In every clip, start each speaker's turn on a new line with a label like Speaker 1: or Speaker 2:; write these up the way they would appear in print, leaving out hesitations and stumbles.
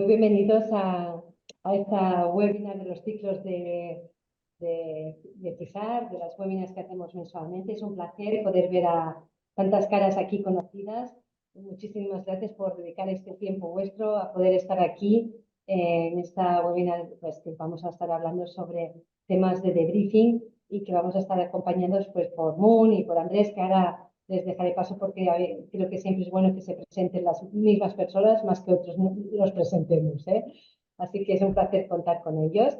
Speaker 1: bienvenidos a esta webinar de los ciclos de FISAR, de las webinars que hacemos mensualmente. Es un placer poder ver a tantas caras aquí conocidas. Muchísimas gracias por dedicar este tiempo vuestro a poder estar aquí en esta webinar, pues, que vamos a estar hablando sobre temas de debriefing y que vamos a estar acompañados pues, por Moon y por Andrés, que ahora les dejaré paso porque creo que siempre es bueno que se presenten las mismas personas más que otros los presentemos, ¿eh? Así que es un placer contar con ellos.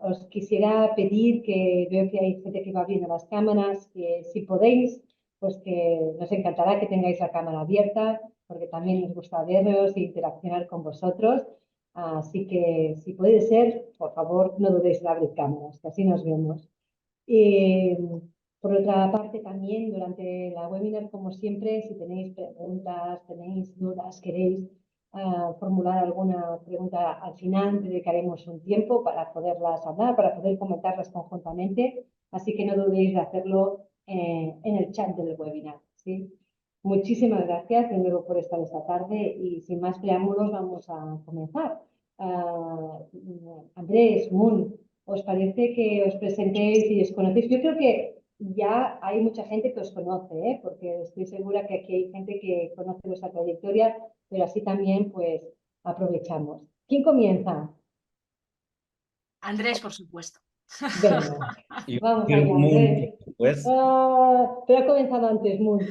Speaker 1: Os quisiera pedir, que veo que hay gente que va abriendo las cámaras, que si podéis, pues que nos encantará que tengáis la cámara abierta, porque también nos gusta veros e interaccionar con vosotros. Así que si puede ser, por favor, no dudéis en abrir cámaras, que así nos vemos. Por otra parte, también durante la webinar, como siempre, si tenéis preguntas, tenéis dudas, queréis formular alguna pregunta al final, dedicaremos un tiempo para poderlas hablar, para poder comentarlas conjuntamente. Así que no dudéis de hacerlo en el chat del webinar, ¿sí? Muchísimas gracias de nuevo por estar esta tarde y sin más preámbulos vamos a comenzar. Andrés, Moon, ¿os parece que os presentéis y os conocéis? Yo creo que ya hay mucha gente que os conoce, porque estoy segura que aquí hay gente que conoce vuestra trayectoria, pero así también pues aprovechamos. ¿Quién comienza?
Speaker 2: Andrés, por supuesto.
Speaker 1: Venga,
Speaker 3: Y
Speaker 1: vamos allá,
Speaker 3: Moon,
Speaker 1: Andrés.
Speaker 3: pues.
Speaker 1: Pero ha comenzado antes, Moon.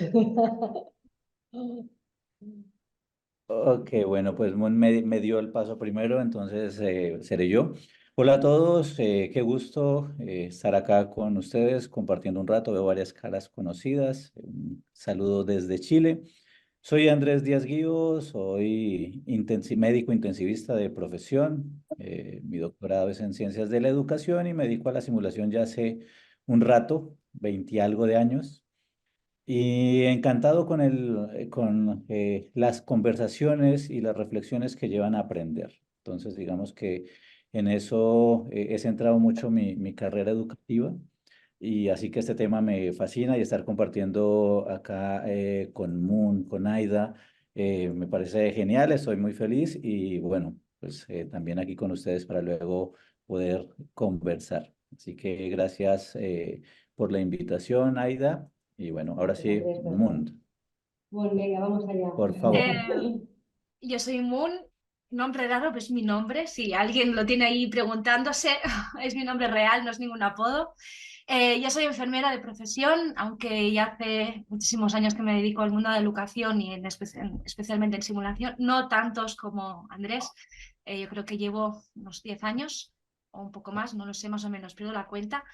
Speaker 3: Ok, bueno, pues Moon me dio el paso primero, entonces seré yo. Hola a todos, qué gusto estar acá con ustedes compartiendo un rato. Veo varias caras conocidas. Un saludo desde Chile. Soy Andrés Díaz Guío, soy médico intensivista de profesión. Mi doctorado es en ciencias de la educación y me dedico a la simulación ya hace un rato, 20 y algo de años. Y encantado con las conversaciones y las reflexiones que llevan a aprender. Entonces, digamos que en eso he centrado mucho mi carrera educativa y así que este tema me fascina y estar compartiendo acá con Moon, con Aida, me parece genial, estoy muy feliz y bueno, pues también aquí con ustedes para luego poder conversar. Así que gracias por la invitación, Aida. Y bueno, ahora
Speaker 1: Gracias,
Speaker 3: sí,
Speaker 1: Andrés, ¿verdad?
Speaker 3: Moon,
Speaker 1: Bueno, venga, vamos allá.
Speaker 3: por favor.
Speaker 2: Yo soy Moon, nombre raro, pero es mi nombre. Si alguien lo tiene ahí preguntándose, es mi nombre real, no es ningún apodo. Yo soy enfermera de profesión, aunque ya hace muchísimos años que me dedico al mundo de la educación y especialmente en simulación, no tantos como Andrés. Yo creo que llevo unos 10 años o un poco más, no lo sé, más o menos, pierdo la cuenta.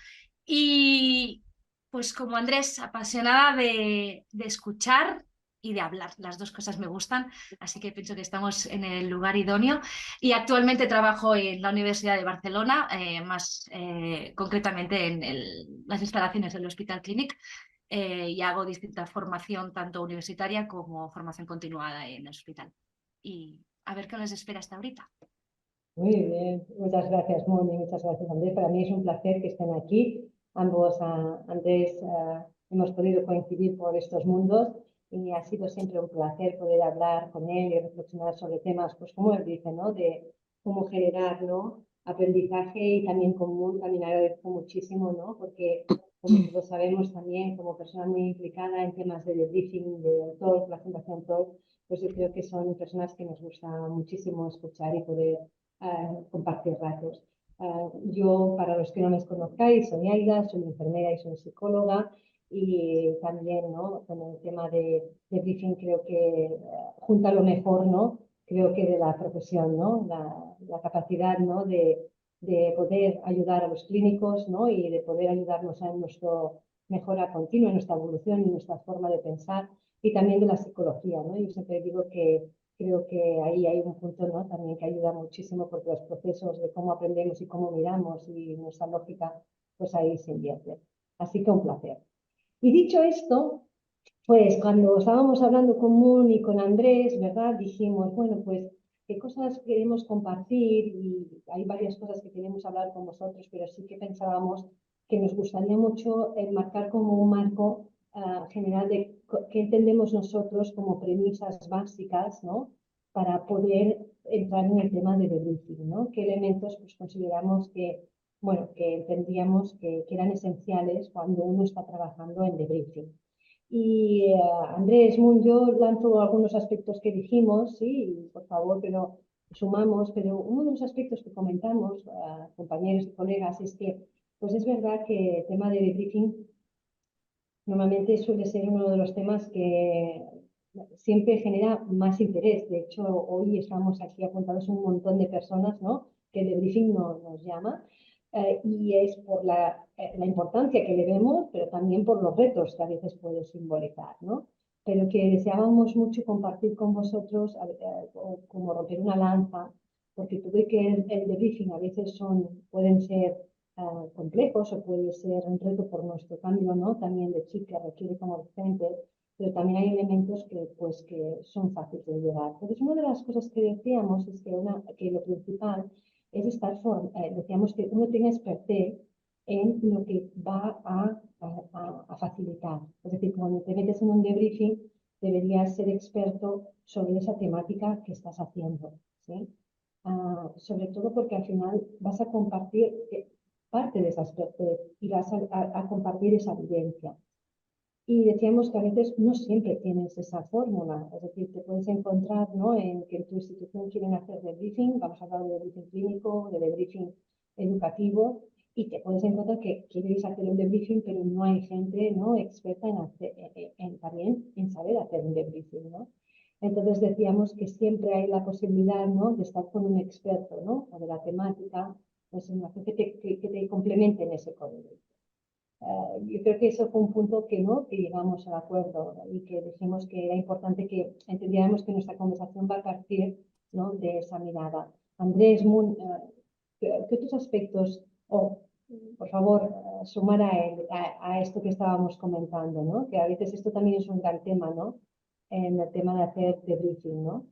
Speaker 2: Y pues como Andrés, apasionada de escuchar y de hablar. Las dos cosas me gustan, así que pienso que estamos en el lugar idóneo. Y actualmente trabajo en la Universidad de Barcelona, más concretamente en las instalaciones del Hospital Clínic, y hago distinta formación, tanto universitaria como formación continuada en el hospital. Y a ver qué nos espera hasta ahorita.
Speaker 1: Muy bien, muchas gracias, Moni, muchas gracias, Andrés. Para mí es un placer que estén aquí. Ambos, Andrés, hemos podido coincidir por estos mundos y ha sido siempre un placer poder hablar con él y reflexionar sobre temas, pues como él dice, ¿no? De cómo generar, ¿no? Aprendizaje y también común. También agradezco muchísimo, ¿no? Porque, como todos sabemos también, como persona muy implicada en temas de debriefing, de talk, la Fundación Talk, pues yo creo que son personas que nos gusta muchísimo escuchar y poder compartir ratos. Yo, para los que no me conozcáis, soy Aida, soy enfermera y soy psicóloga y también, ¿no? Con el tema de briefing creo que junta lo mejor, ¿no? Creo que de la profesión, ¿no? La capacidad, ¿no? De poder ayudar a los clínicos, ¿no? Y de poder ayudarnos en nuestra mejora continua, en nuestra evolución y nuestra forma de pensar y también de la psicología, ¿no? Yo siempre digo que creo que ahí hay un punto, ¿no? También que ayuda muchísimo porque los procesos de cómo aprendemos y cómo miramos y nuestra lógica, pues ahí se invierte. Así que un placer. Y dicho esto, pues cuando estábamos hablando con Moon y con Andrés, ¿verdad? Dijimos, bueno, pues qué cosas queremos compartir y hay varias cosas que queremos hablar con vosotros, pero sí que pensábamos que nos gustaría mucho enmarcar como un marco general de qué entendemos nosotros como premisas básicas, ¿no? para poder entrar en el tema de debriefing, ¿no? ¿Qué elementos pues, consideramos que, bueno, que entendíamos que eran esenciales cuando uno está trabajando en debriefing? Y Andrés Moon, yo lanzo algunos aspectos que dijimos, sí, por favor, pero sumamos, pero uno de los aspectos que comentamos, compañeros y colegas, es que pues es verdad que el tema de debriefing normalmente suele ser uno de los temas que siempre genera más interés. De hecho, hoy estamos aquí apuntados un montón de personas, ¿no? Que el debriefing nos llama. Y es por la importancia que le vemos, pero también por los retos que a veces puede simbolizar, ¿no? Pero que deseábamos mucho compartir con vosotros, como romper una lanza, porque tuve que el debriefing a veces pueden ser complejos o puede ser un reto por nuestro cambio, ¿no? También de chip que requiere como docente, pero también hay elementos que son fáciles de llevar. Entonces, una de las cosas que decíamos es que lo principal es decíamos que uno tenga expertise en lo que va a facilitar. Es decir, cuando te metes en un debriefing, deberías ser experto sobre esa temática que estás haciendo, ¿sí? Sobre todo porque al final vas a compartir parte de esa expertise y vas a compartir esa evidencia. Y decíamos que a veces no siempre tienes esa fórmula, es decir, te puedes encontrar, ¿no? En que en tu institución quieren hacer debriefing, vamos a hablar de debriefing clínico, de debriefing educativo, y te puedes encontrar que quieres hacer un debriefing, pero no hay gente, ¿no? Experta también en saber hacer un debriefing, ¿no? Entonces decíamos que siempre hay la posibilidad, ¿no? De estar con un experto, ¿no? O de la temática, pues que te complementen ese código. Yo creo que eso fue un punto que llegamos al acuerdo y que dijimos que era importante que entendiéramos que nuestra conversación va a partir, ¿no? De esa mirada. Andrés Moon, ¿qué otros aspectos, por favor, sumar a esto que estábamos comentando, ¿no? Que a veces esto también es un gran tema, ¿no? En el tema de hacer debriefing, ¿no?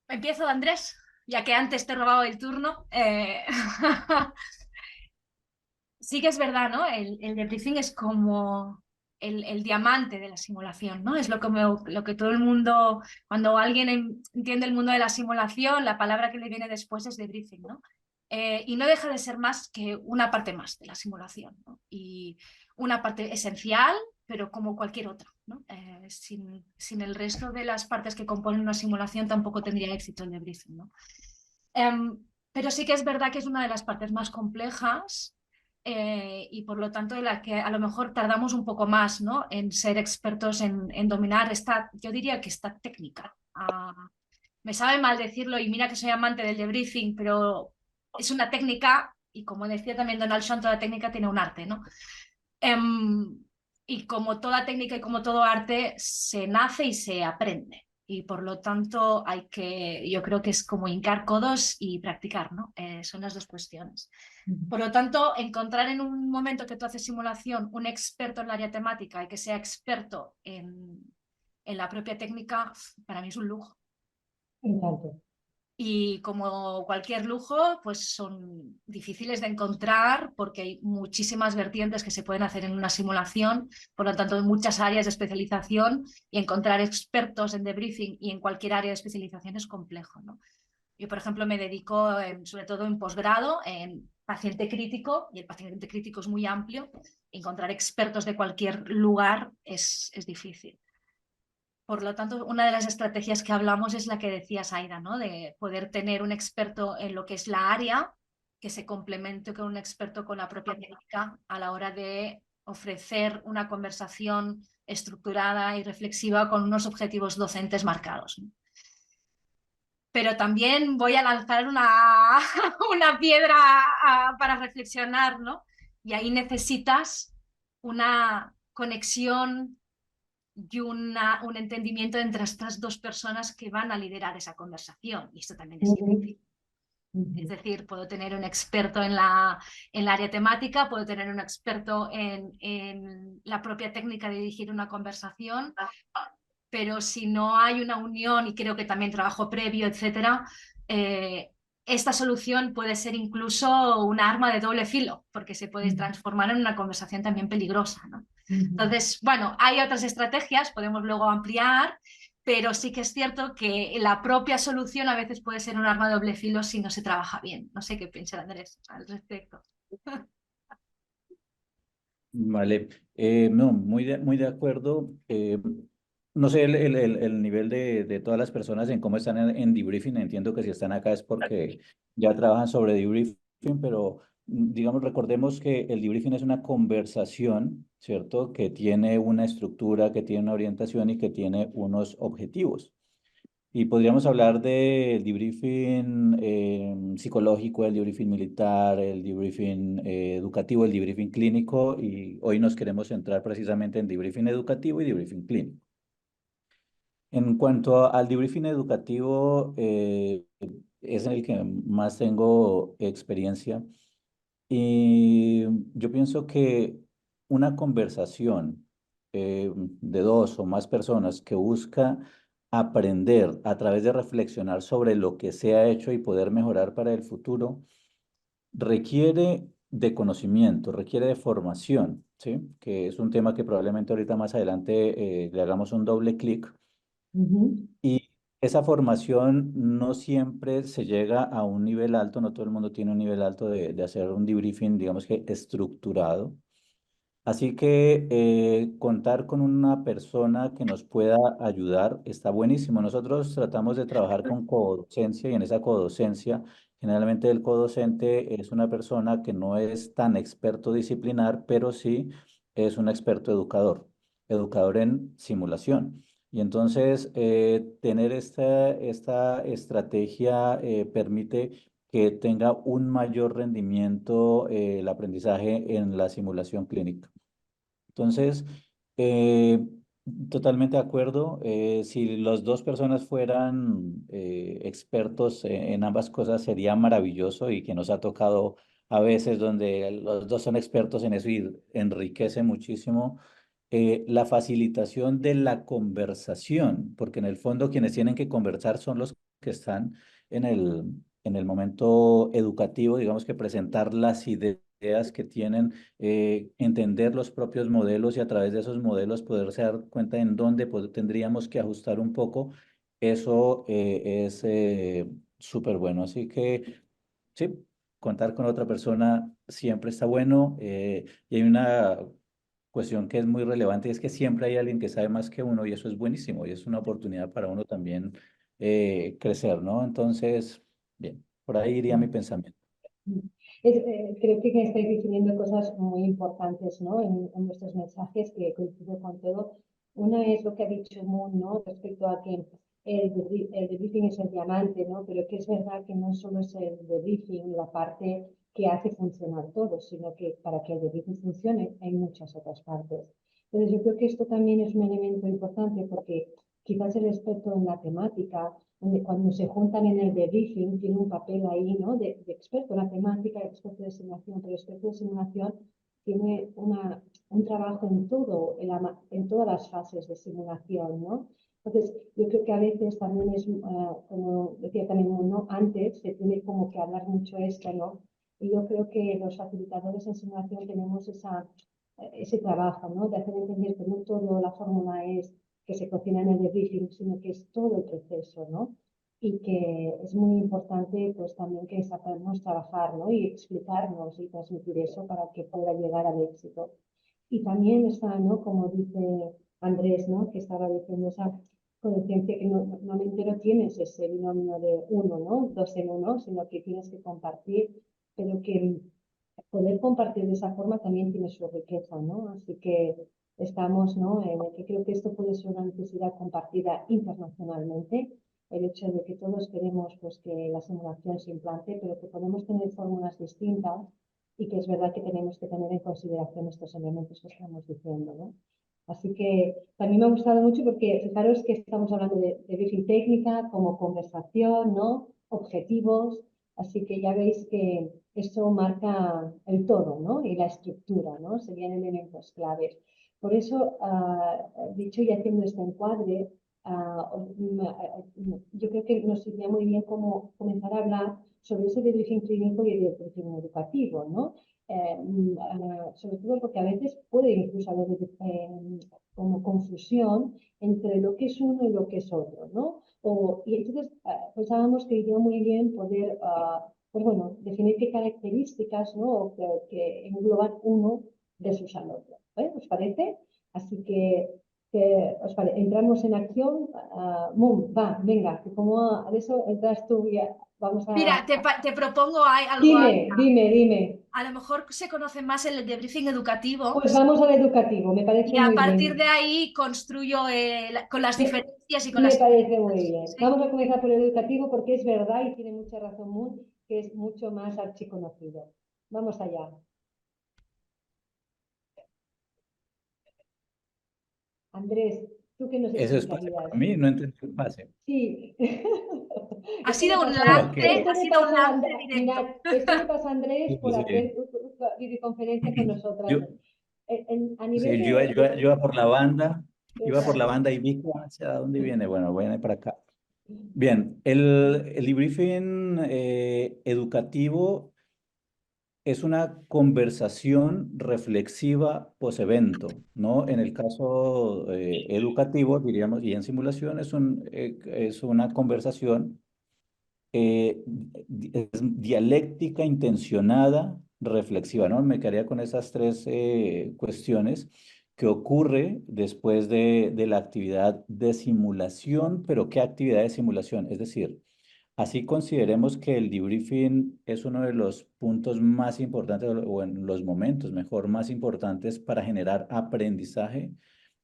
Speaker 2: Empiezo, Andrés, ya que antes te he robado el turno. Sí que es verdad, ¿no? El debriefing es como el diamante de la simulación, ¿no? Es lo que todo el mundo, cuando alguien entiende el mundo de la simulación, la palabra que le viene después es debriefing, ¿no? Y no deja de ser más que una parte más de la simulación, ¿no? Y una parte esencial, pero como cualquier otra, ¿no? Sin el resto de las partes que componen una simulación tampoco tendría éxito el debriefing, ¿no? Pero sí que es verdad que es una de las partes más complejas y por lo tanto de la que a lo mejor tardamos un poco más, ¿no? En ser expertos en dominar yo diría que esta técnica. Me sabe mal decirlo y mira que soy amante del debriefing, pero es una técnica y como decía también Donald Trump, toda técnica tiene un arte, ¿no? Y como toda técnica y como todo arte, se nace y se aprende. Y por lo tanto yo creo que es como hincar codos y practicar, ¿no? Son las dos cuestiones. Por lo tanto, encontrar en un momento que tú haces simulación un experto en el área temática y que sea experto en la propia técnica, para mí es un lujo.
Speaker 1: Encanto.
Speaker 2: Y como cualquier lujo, pues son difíciles de encontrar porque hay muchísimas vertientes que se pueden hacer en una simulación, por lo tanto, hay muchas áreas de especialización y encontrar expertos en debriefing y en cualquier área de especialización es complejo, ¿no? Yo, por ejemplo, me dedico sobre todo en posgrado, en paciente crítico, y el paciente crítico es muy amplio. Encontrar expertos de cualquier lugar es difícil. Por lo tanto, una de las estrategias que hablamos es la que decías, Aida, ¿no? De poder tener un experto en lo que es la área, que se complemente con un experto con la propia técnica a la hora de ofrecer una conversación estructurada y reflexiva con unos objetivos docentes marcados, ¿no? Pero también voy a lanzar una piedra para reflexionar, ¿no? Y ahí necesitas una conexión y un entendimiento entre estas dos personas que van a liderar esa conversación. Y esto también es difícil. Es decir, puedo tener un experto en el área temática, puedo tener un experto en la propia técnica de dirigir una conversación, pero si no hay una unión y creo que también trabajo previo, etcétera, esta solución puede ser incluso un arma de doble filo, porque se puede transformar en una conversación también peligrosa, ¿no? Entonces, bueno, hay otras estrategias, podemos luego ampliar, pero sí que es cierto que la propia solución a veces puede ser un arma de doble filo si no se trabaja bien. No sé qué piensa Andrés al respecto.
Speaker 3: Vale, no, muy de acuerdo. No sé el nivel de todas las personas en cómo están en debriefing. Entiendo que si están acá es porque ya trabajan sobre debriefing, pero digamos, recordemos que el debriefing es una conversación, ¿cierto? Que tiene una estructura, que tiene una orientación y que tiene unos objetivos. Y podríamos hablar del debriefing psicológico, el debriefing militar, el debriefing educativo, el debriefing clínico, y hoy nos queremos centrar precisamente en debriefing educativo y debriefing clínico. En cuanto al debriefing educativo, es en el que más tengo experiencia y yo pienso que una conversación de dos o más personas que busca aprender a través de reflexionar sobre lo que se ha hecho y poder mejorar para el futuro, requiere de conocimiento, requiere de formación, ¿sí? Que es un tema que probablemente ahorita más adelante le hagamos un doble clic.
Speaker 1: Ujú,
Speaker 3: Y esa formación no siempre se llega a un nivel alto, no todo el mundo tiene un nivel alto de hacer un debriefing, digamos que estructurado. Así que contar con una persona que nos pueda ayudar está buenísimo. Nosotros tratamos de trabajar con codocencia y en esa codocencia, generalmente el codocente es una persona que no es tan experto disciplinar, pero sí es un experto educador, educador en simulación. Y entonces tener esta estrategia permite que tenga un mayor rendimiento el aprendizaje en la simulación clínica. Entonces, eh, totalmente de acuerdo. Si las dos personas fueran expertos en ambas cosas, sería maravilloso y que nos ha tocado a veces donde los dos son expertos en eso y enriquece muchísimo la facilitación de la conversación, porque en el fondo quienes tienen que conversar son los que están en el momento educativo, digamos que presentar las ideas que tienen, entender los propios modelos y a través de esos modelos poderse dar cuenta en dónde pues, tendríamos que ajustar un poco. Eso es súper bueno. Así que sí, contar con otra persona siempre está bueno. Y hay una cuestión que es muy relevante y es que siempre hay alguien que sabe más que uno y eso es buenísimo y es una oportunidad para uno también crecer, ¿no? Entonces, bien, por ahí iría mi
Speaker 1: ujú.
Speaker 3: pensamiento.
Speaker 1: Creo que estáis diciendo cosas muy importantes, ¿no? En vuestros mensajes que coincido con todo. Una es lo que ha dicho Moon, ¿no? Respecto a que el debriefing es el diamante, ¿no? Pero que es verdad que no solo es el debriefing la parte que hace funcionar todo, sino que para que el debriefing funcione hay muchas otras partes. Entonces yo creo que esto también es un elemento importante porque quizás el experto en la temática donde cuando se juntan en el debriefing tiene un papel ahí, ¿no? De experto en la temática, experto de simulación, pero experto de simulación tiene un trabajo en todo, en todas las fases de simulación, ¿no? Entonces, yo creo que a veces también es, como decía también uno, antes se tiene como que hablar mucho esto, ¿no? Y yo creo que los facilitadores en simulación tenemos ese trabajo, ¿no? De hacer entender que no todo la fórmula es que se cocina en el debriefing, sino que es todo el proceso, ¿no? Y que es muy importante pues también que sepamos trabajar, ¿no? Y explicarnos y transmitir eso para que pueda llegar al éxito. Y también está, ¿no? Como dice Andrés, ¿no? Que estaba diciendo esa conciencia que normalmente no tienes ese binomio de uno, ¿no? Dos en uno, sino que tienes que compartir, pero que poder compartir de esa forma también tiene su riqueza, ¿no? Así que estamos, ¿no? En el que creo que esto puede ser una necesidad compartida internacionalmente, el hecho de que todos queremos pues, que la simulación se implante, pero que podemos tener fórmulas distintas y que es verdad que tenemos que tener en consideración estos elementos que estamos diciendo, ¿no? Así que también me ha gustado mucho porque fijaros que estamos hablando de briefing técnica como conversación, ¿no? Objetivos, así que ya veis que eso marca el todo, ¿no? Y la estructura, ¿no? Serían elementos claves. Por eso, dicho y haciendo este encuadre, yo creo que nos iría muy bien como comenzar a hablar sobre ese debriefing clínico y el debriefing educativo, ¿no? Sobre todo porque a veces puede incluso haber como confusión entre lo que es uno y lo que es otro, ¿no? Y entonces pensábamos que iría muy bien poder, pues bueno, definir qué características, ¿no? Que engloban uno versus al otro. ¿Os parece? Así que entramos en acción. Va, venga, que como a eso entras tú y vamos
Speaker 2: Mira, te propongo algo.
Speaker 1: Dime.
Speaker 2: A lo mejor se conoce más el debriefing educativo
Speaker 1: Pues vamos al educativo, me
Speaker 2: y
Speaker 1: parece
Speaker 2: a
Speaker 1: muy
Speaker 2: partir de
Speaker 1: bien.
Speaker 2: ahí construyo con las
Speaker 1: Me,
Speaker 2: diferencias y con
Speaker 1: me
Speaker 2: las
Speaker 1: parece muy
Speaker 2: diferencias.
Speaker 1: bien.
Speaker 2: ¿Sí?
Speaker 1: Vamos a comenzar por el educativo porque es verdad y tiene mucha razón Moon, que es mucho más archiconocido. Vamos allá. Andrés, ¿tú qué nos
Speaker 3: ¿Eso es pase
Speaker 1: explicarías?
Speaker 3: para mí? No entendí el pase.
Speaker 1: Sí,
Speaker 2: Ha sido un
Speaker 3: Ok.
Speaker 2: lance, ha sido un lance directo.
Speaker 1: Mirad, esto le pasa a Andrés
Speaker 3: Sí,
Speaker 1: por
Speaker 3: sí.
Speaker 1: hacer videoconferencia con nosotras. A nivel
Speaker 3: Sí, yo iba por la banda, y vi que hacia dónde viene. Bueno, voy a ir para acá. Bien, el debriefing educativo es una conversación reflexiva post-evento, ¿no? En el caso educativo, diríamos, y en simulación es una conversación es dialéctica, intencionada, reflexiva, ¿no? Me quedaría con esas tres cuestiones que ocurre después de la actividad de simulación, pero ¿qué actividad de simulación? Es decir, así consideremos que el debriefing es uno de los puntos más importantes, o en los momentos, mejor, más importantes para generar aprendizaje.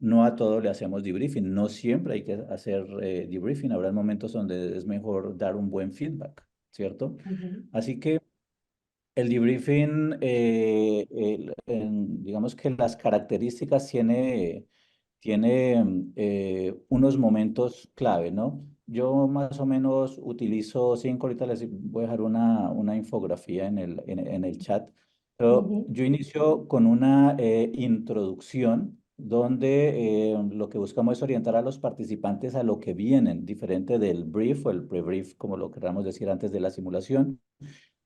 Speaker 3: No a todo le hacemos debriefing, no siempre hay que hacer debriefing, habrá momentos donde es mejor dar un buen feedback, ¿cierto?
Speaker 1: Ujú.
Speaker 3: Así que el debriefing, digamos que las características tiene unos momentos clave, ¿no? Yo más o menos utilizo cinco, ahorita les voy a dejar una infografía en el chat, pero
Speaker 1: Ujú.
Speaker 3: yo inicio con una introducción donde lo que buscamos es orientar a los participantes a lo que vienen, diferente del brief o el pre-brief, como lo queramos decir antes de la simulación.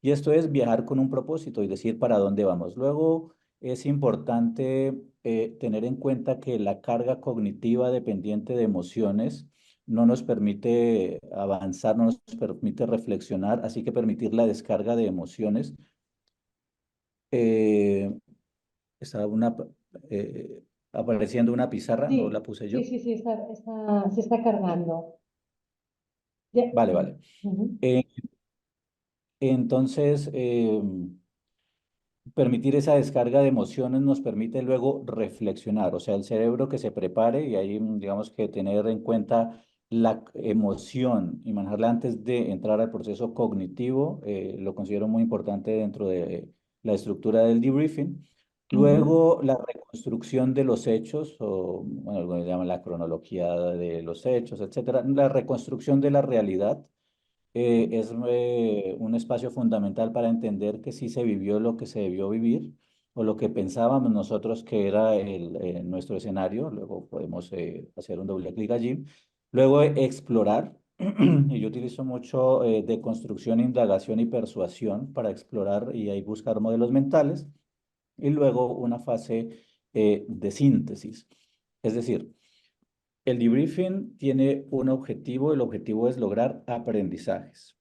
Speaker 3: Y esto es viajar con un propósito y decir para dónde vamos. Luego es importante tener en cuenta que la carga cognitiva dependiente de emociones no nos permite avanzar, no nos permite reflexionar, así que permitir la descarga de emociones. Eh, Está eh, apareciendo una pizarra, no la puse yo.
Speaker 1: Sí, se está cargando. Ya.
Speaker 3: Vale, vale.
Speaker 1: Ujú.
Speaker 3: Eh, entonces, permitir esa descarga de emociones nos permite luego reflexionar, o sea, el cerebro que se prepare y ahí digamos que tener en cuenta la emoción y manejarla antes de entrar al proceso cognitivo, lo considero muy importante dentro de la estructura del debriefing.
Speaker 1: Ujú.
Speaker 3: Luego, la reconstrucción de los hechos, o bueno, lo que llaman la cronología de los hechos, etcétera, la reconstrucción de la realidad es un espacio fundamental para entender que sí se vivió lo que se debió vivir o lo que pensábamos nosotros que era nuestro escenario. Luego podemos hacer un doble clic allí. Luego explorar. Y yo utilizo mucho deconstrucción, indagación y persuasión para explorar y ahí buscar modelos mentales. Y luego una fase de síntesis. Es decir, el debriefing tiene un objetivo, el objetivo es lograr aprendizajes.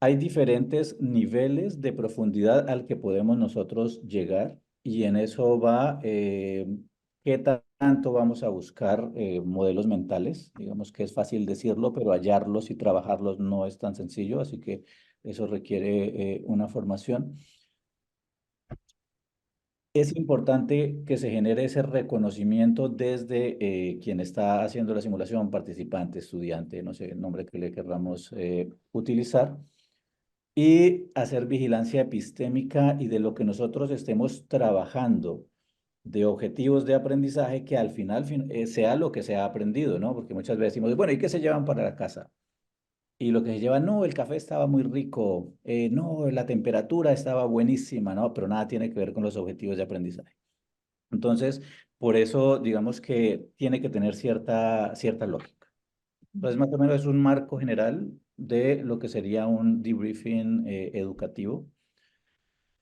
Speaker 3: Hay diferentes niveles de profundidad al que podemos nosotros llegar y en eso va qué tanto vamos a buscar modelos mentales. Digamos que es fácil decirlo, pero hallarlos y trabajarlos no es tan sencillo, así que eso requiere una formación. Es importante que se genere ese reconocimiento desde quien está haciendo la simulación, participante, estudiante, no sé el nombre que le querramos utilizar, y hacer vigilancia epistémica y de lo que nosotros estemos trabajando, de objetivos de aprendizaje que al final sea lo que se ha aprendido, ¿no? Porque muchas veces decimos, bueno, ¿y qué se llevan para la casa? Y lo que se lleva, no, el café estaba muy rico, no, la temperatura estaba buenísima, ¿no? Pero nada tiene que ver con los objetivos de aprendizaje. Entonces, por eso, digamos que tiene que tener cierta lógica. Entonces, más o menos es un marco general de lo que sería un debriefing educativo.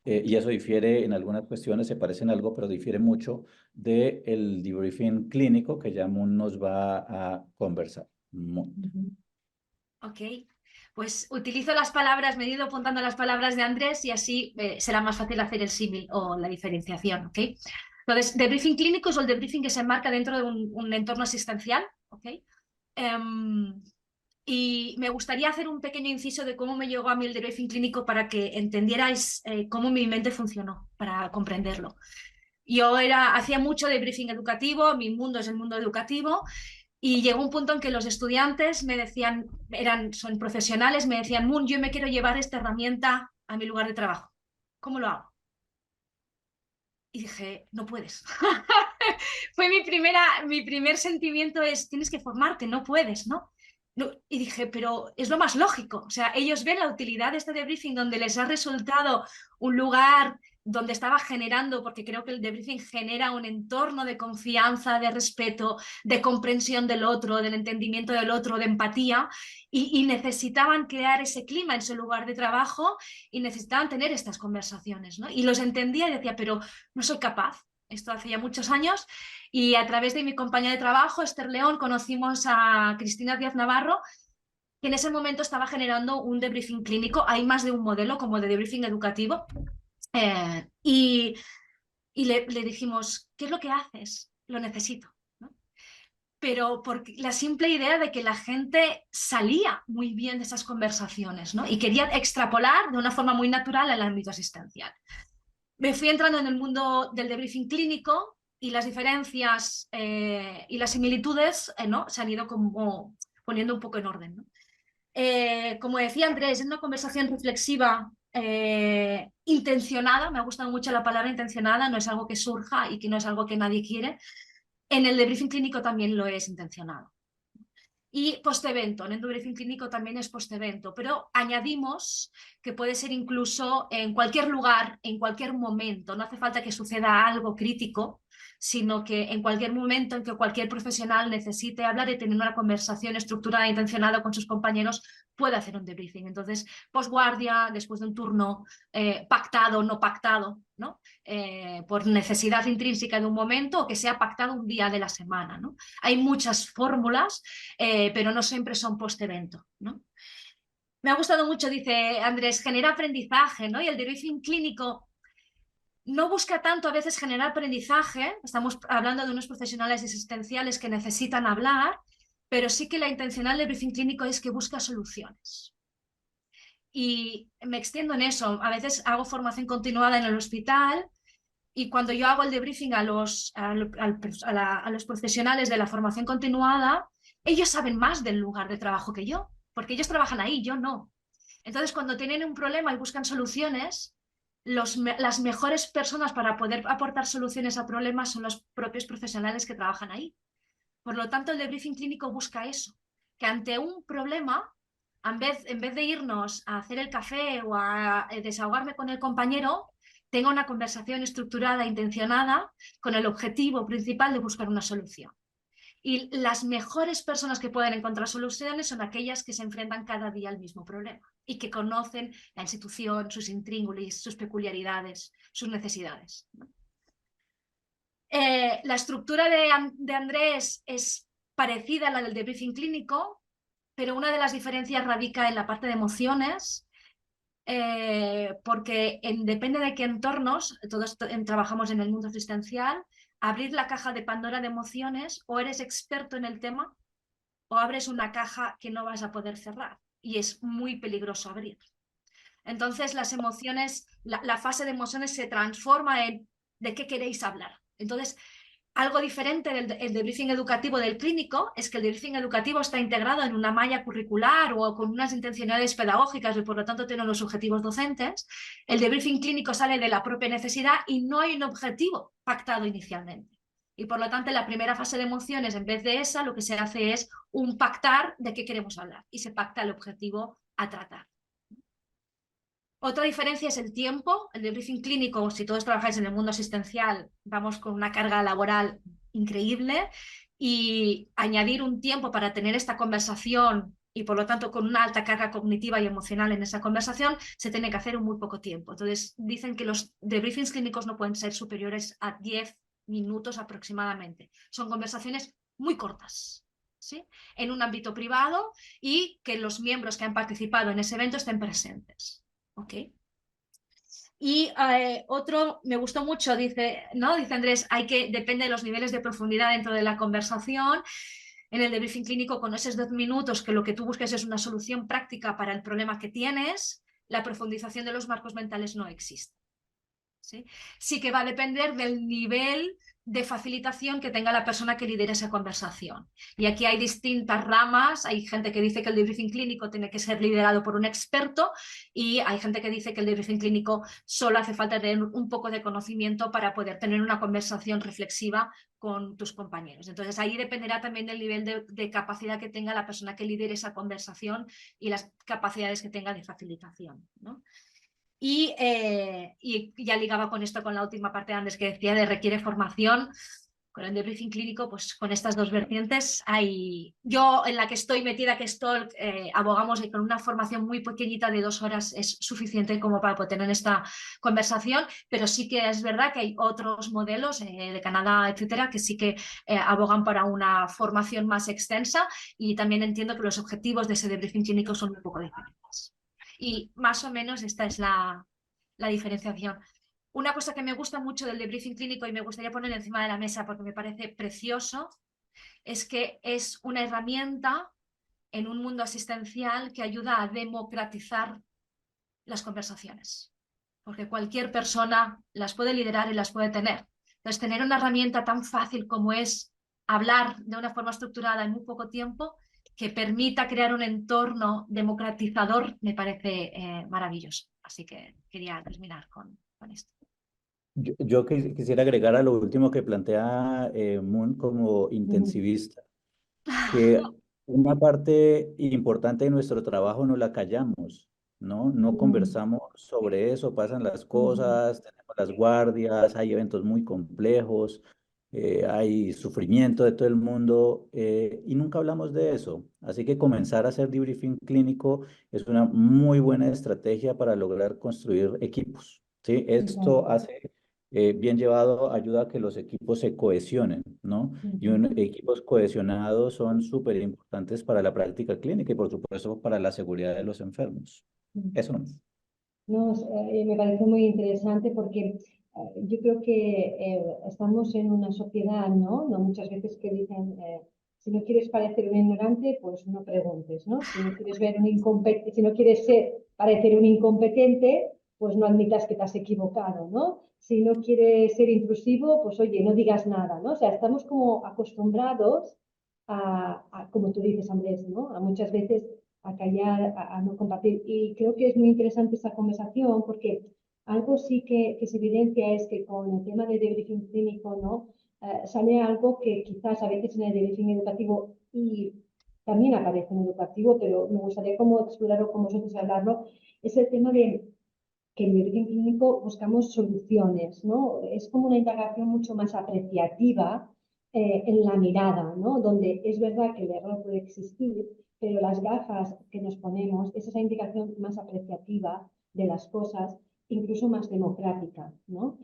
Speaker 3: y eso difiere en algunas cuestiones, se parecen algo, pero difiere mucho del debriefing clínico que ya Moon nos va a conversar.
Speaker 2: Ok, pues utilizo las palabras, me he ido apuntando las palabras de Andrés y así será más fácil hacer el símil o la diferenciación, ¿ok? Entonces, debriefing clínico es el debriefing que se enmarca dentro de un entorno asistencial, ¿ok? Y me gustaría hacer un pequeño inciso de cómo me llegó a mí el debriefing clínico para que entendierais cómo mi mente funcionó, para comprenderlo. Yo hacía mucho debriefing educativo, mi mundo es el mundo educativo, y llegó un punto en que los estudiantes me decían, son profesionales, me decían, Moon, yo me quiero llevar esta herramienta a mi lugar de trabajo. ¿Cómo lo hago? Y dije, no puedes. Fue mi primer sentimiento es, tienes que formarte, no puedes, ¿no? No, y dije, pero es lo más lógico. O sea, ellos ven la utilidad de este debriefing donde les ha resultado un lugar donde estaba generando, porque creo que el debriefing genera un entorno de confianza, de respeto, de comprensión del otro, del entendimiento del otro, de empatía, y necesitaban crear ese clima en su lugar de trabajo y necesitaban tener estas conversaciones, ¿no? Y los entendía y decía, pero no soy capaz. Esto hace ya muchos años y a través de mi compañera de trabajo, Esther León, conocimos a Cristina Díaz Navarro, que en ese momento estaba generando un debriefing clínico. Hay más de un modelo como de debriefing educativo. Y le dijimos, ¿qué es lo que haces? Lo necesito. ¿No? Pero por la simple idea de que la gente salía muy bien de esas conversaciones, ¿no? Y quería extrapolar de una forma muy natural al ámbito asistencial. Me fui entrando en el mundo del debriefing clínico y las diferencias y las similitudes ¿no? Se han ido como poniendo un poco en orden. ¿No? Como decía Andrés, es una conversación reflexiva intencionada, me ha gustado mucho la palabra intencionada, no es algo que surja y que no es algo que nadie quiere. En el debriefing clínico también lo es intencionado. Y post-evento, en el debriefing clínico también es post-evento, pero añadimos que puede ser incluso en cualquier lugar, en cualquier momento. No hace falta que suceda algo crítico, sino que en cualquier momento en que cualquier profesional necesite hablar y tener una conversación estructurada e intencionada con sus compañeros, puede hacer un debriefing. Entonces, postguardia, después de un turno pactado, no pactado, ¿no? Por necesidad intrínseca de un momento o que sea pactado un día de la semana, ¿no? Hay muchas fórmulas, pero no siempre son post-evento, ¿no? Me ha gustado mucho, dice Andrés, genera aprendizaje, ¿no? Y el debriefing clínico no busca tanto a veces generar aprendizaje, estamos hablando de unos profesionales asistenciales que necesitan hablar, pero sí que la intencional del debriefing clínico es que busca soluciones. Y me extiendo en eso, a veces hago formación continuada en el hospital y cuando yo hago el debriefing a los profesionales de la formación continuada, ellos saben más del lugar de trabajo que yo, porque ellos trabajan ahí, yo no. Entonces, cuando tienen un problema y buscan soluciones, las mejores personas para poder aportar soluciones a problemas son los propios profesionales que trabajan ahí. Por lo tanto, el debriefing clínico busca eso, que ante un problema, en vez de irnos a hacer el café o a desahogarme con el compañero, tenga una conversación estructurada, intencionada, con el objetivo principal de buscar una solución. Y las mejores personas que pueden encontrar soluciones son aquellas que se enfrentan cada día al mismo problema y que conocen la institución, sus intríngulis, sus peculiaridades, sus necesidades. La estructura de Andrés es parecida a la del debriefing clínico, pero una de las diferencias radica en la parte de emociones, porque depende de qué entornos, todos trabajamos en el mundo asistencial, abrir la caja de Pandora de emociones, o eres experto en el tema, o abres una caja que no vas a poder cerrar, y es muy peligroso abrir. Entonces las emociones, la fase de emociones se transforma en ¿de qué queréis hablar? Entonces, algo diferente del debriefing educativo del clínico es que el debriefing educativo está integrado en una malla curricular o con unas intencionalidades pedagógicas y por lo tanto tiene los objetivos docentes. El debriefing clínico sale de la propia necesidad y no hay un objetivo pactado inicialmente. Y por lo tanto, en la primera fase de emociones, en vez de esa, lo que se hace es un pactar de qué queremos hablar y se pacta el objetivo a tratar. Otra diferencia es el tiempo. El debriefing clínico, si todos trabajáis en el mundo asistencial, vamos con una carga laboral increíble y añadir un tiempo para tener esta conversación y por lo tanto con una alta carga cognitiva y emocional en esa conversación, se tiene que hacer en muy poco tiempo. Entonces dicen que los debriefings clínicos no pueden ser superiores a 10 minutos aproximadamente. Son conversaciones muy cortas, ¿sí? En un ámbito privado y que los miembros que han participado en ese evento estén presentes. ¿Ok? Y otro, me gustó mucho, dice, ¿no? Dice Andrés, depende de los niveles de profundidad dentro de la conversación. En el debriefing clínico, con esos 10 minutos, que lo que tú busques es una solución práctica para el problema que tienes, la profundización de los marcos mentales no existe. ¿Sí? Sí que va a depender del nivel de facilitación que tenga la persona que lidera esa conversación. Y aquí hay distintas ramas, hay gente que dice que el debriefing clínico tiene que ser liderado por un experto y hay gente que dice que el debriefing clínico solo hace falta tener un poco de conocimiento para poder tener una conversación reflexiva con tus compañeros. Entonces ahí dependerá también del nivel de capacidad que tenga la persona que lidere esa conversación y las capacidades que tenga de facilitación, ¿no? Y ya ligaba con esto, con la última parte de Andrés que decía de requiere formación. Con el debriefing clínico, pues con estas dos vertientes hay... Yo en la que estoy metida, que estoy, abogamos y con una formación muy pequeñita de 2 horas es suficiente como para poder tener esta conversación, pero sí que es verdad que hay otros modelos de Canadá, etcétera, que sí que abogan para una formación más extensa y también entiendo que los objetivos de ese debriefing clínico son un poco diferentes. Y más o menos esta es la diferenciación. Una cosa que me gusta mucho del debriefing clínico y me gustaría poner encima de la mesa porque me parece precioso, es que es una herramienta en un mundo asistencial que ayuda a democratizar las conversaciones, porque cualquier persona las puede liderar y las puede tener. Entonces, tener una herramienta tan fácil como es hablar de una forma estructurada en muy poco tiempo, que permita crear un entorno democratizador, me parece maravilloso. Así que quería terminar con esto.
Speaker 3: Yo quisiera agregar a lo último que plantea Moon como
Speaker 1: Ujú.
Speaker 3: intensivista, que una parte importante de nuestro trabajo no la callamos, ¿no? No
Speaker 1: Ujú.
Speaker 3: conversamos sobre eso, pasan las
Speaker 1: Ujú.
Speaker 3: cosas, tenemos las guardias, hay eventos muy complejos, hay sufrimiento de todo el mundo y nunca hablamos de eso. Así que comenzar a hacer debriefing clínico es una muy buena estrategia para lograr construir equipos, ¿sí? Esto
Speaker 1: Exacto.
Speaker 3: hace... bien llevado ayuda a que los equipos se cohesionen, ¿no? Y
Speaker 1: Ujú.
Speaker 3: equipos cohesionados son súper importantes para la práctica clínica y por supuesto para la seguridad de los enfermos. Eso no.
Speaker 1: No, me parece muy interesante porque yo creo que estamos en una sociedad, ¿no? No muchas veces que dicen, si no quieres parecer un ignorante, pues no preguntes, ¿no? Si no quieres ver un incompetente, si no quieres parecer un incompetente, pues no admitas que te has equivocado, ¿no? Si no quieres ser intrusivo, pues oye, no digas nada, ¿no? O sea, estamos como acostumbrados como tú dices, Andrés, ¿no? A muchas veces a callar, no compartir. Y creo que es muy interesante esta conversación porque algo sí que se evidencia es que con el tema de debriefing clínico, ¿no? Sale algo que quizás a veces en el debriefing educativo y también aparece en el educativo, pero me gustaría como explorarlo con vosotros y hablarlo, es el tema de que en el debriefing clínico buscamos soluciones, ¿no? Es como una indagación mucho más apreciativa en la mirada, ¿no? Donde es verdad que el error puede existir, pero las gafas que nos ponemos es esa indicación más apreciativa de las cosas, incluso más democrática, ¿no?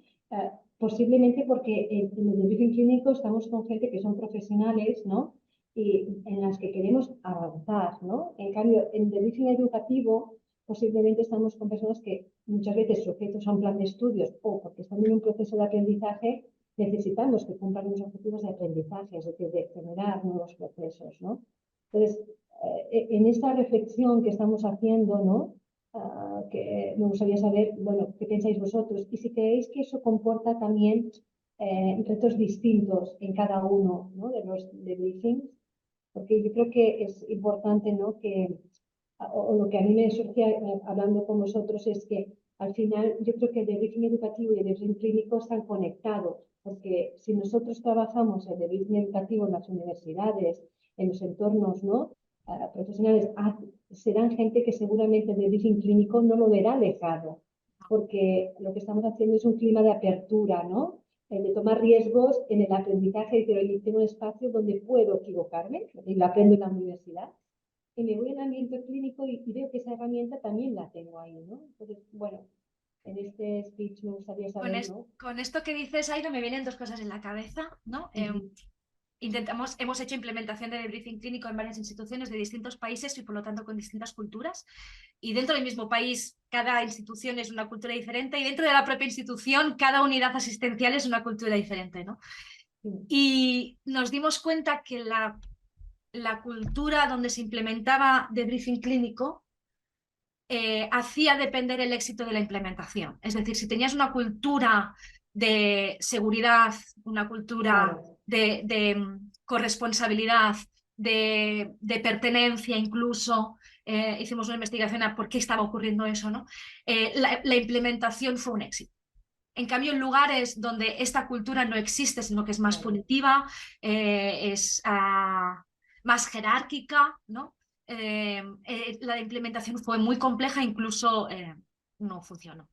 Speaker 1: Posiblemente porque en el debriefing clínico estamos con gente que son profesionales, ¿no? Y en las que queremos avanzar, ¿no? En cambio, en el debriefing educativo posiblemente estamos con personas que muchas veces sujetos a un plan de estudios o porque están en un proceso de aprendizaje, necesitamos que cumplan los objetivos de aprendizaje, es decir, de generar nuevos procesos, ¿no? Entonces, en esta reflexión que estamos haciendo, ¿no? Que me gustaría saber, bueno, qué pensáis vosotros y si creéis que eso comporta también retos distintos en cada uno, ¿no? De los debriefings, porque yo creo que es importante, ¿no? Que o lo que a mí me surgía hablando con vosotros es que al final yo creo que el debriefing educativo y el debriefing clínico están conectados, porque si nosotros trabajamos el debriefing educativo en las universidades, en los entornos, ¿no? Profesionales, serán gente que seguramente el debriefing clínico no lo verá alejado, porque lo que estamos haciendo es un clima de apertura, ¿no? De tomar riesgos en el aprendizaje, pero tengo un espacio donde puedo equivocarme, y lo aprendo en la universidad, y me voy al ambiente clínico y veo que esa herramienta también la tengo ahí, ¿no? Entonces, bueno, en este speech me gustaría saber, ¿no?
Speaker 2: Con esto que dices, Aida, me vienen dos cosas en la cabeza, ¿no? Hemos hecho implementación de debriefing clínico en varias instituciones de distintos países y por lo tanto con distintas culturas. Y dentro del mismo país, cada institución es una cultura diferente y dentro de la propia institución, cada unidad asistencial es una cultura diferente, ¿no? Y nos dimos cuenta que la cultura donde se implementaba debriefing clínico hacía depender el éxito de la implementación. Es decir, si tenías una cultura de seguridad, una cultura
Speaker 1: Claro.
Speaker 2: de corresponsabilidad, de pertenencia incluso, hicimos una investigación a por qué estaba ocurriendo eso, ¿no? La implementación fue un éxito. En cambio, en lugares donde esta cultura no existe, sino que es más punitiva, es más jerárquica, ¿no? La implementación fue muy compleja, incluso no funcionó.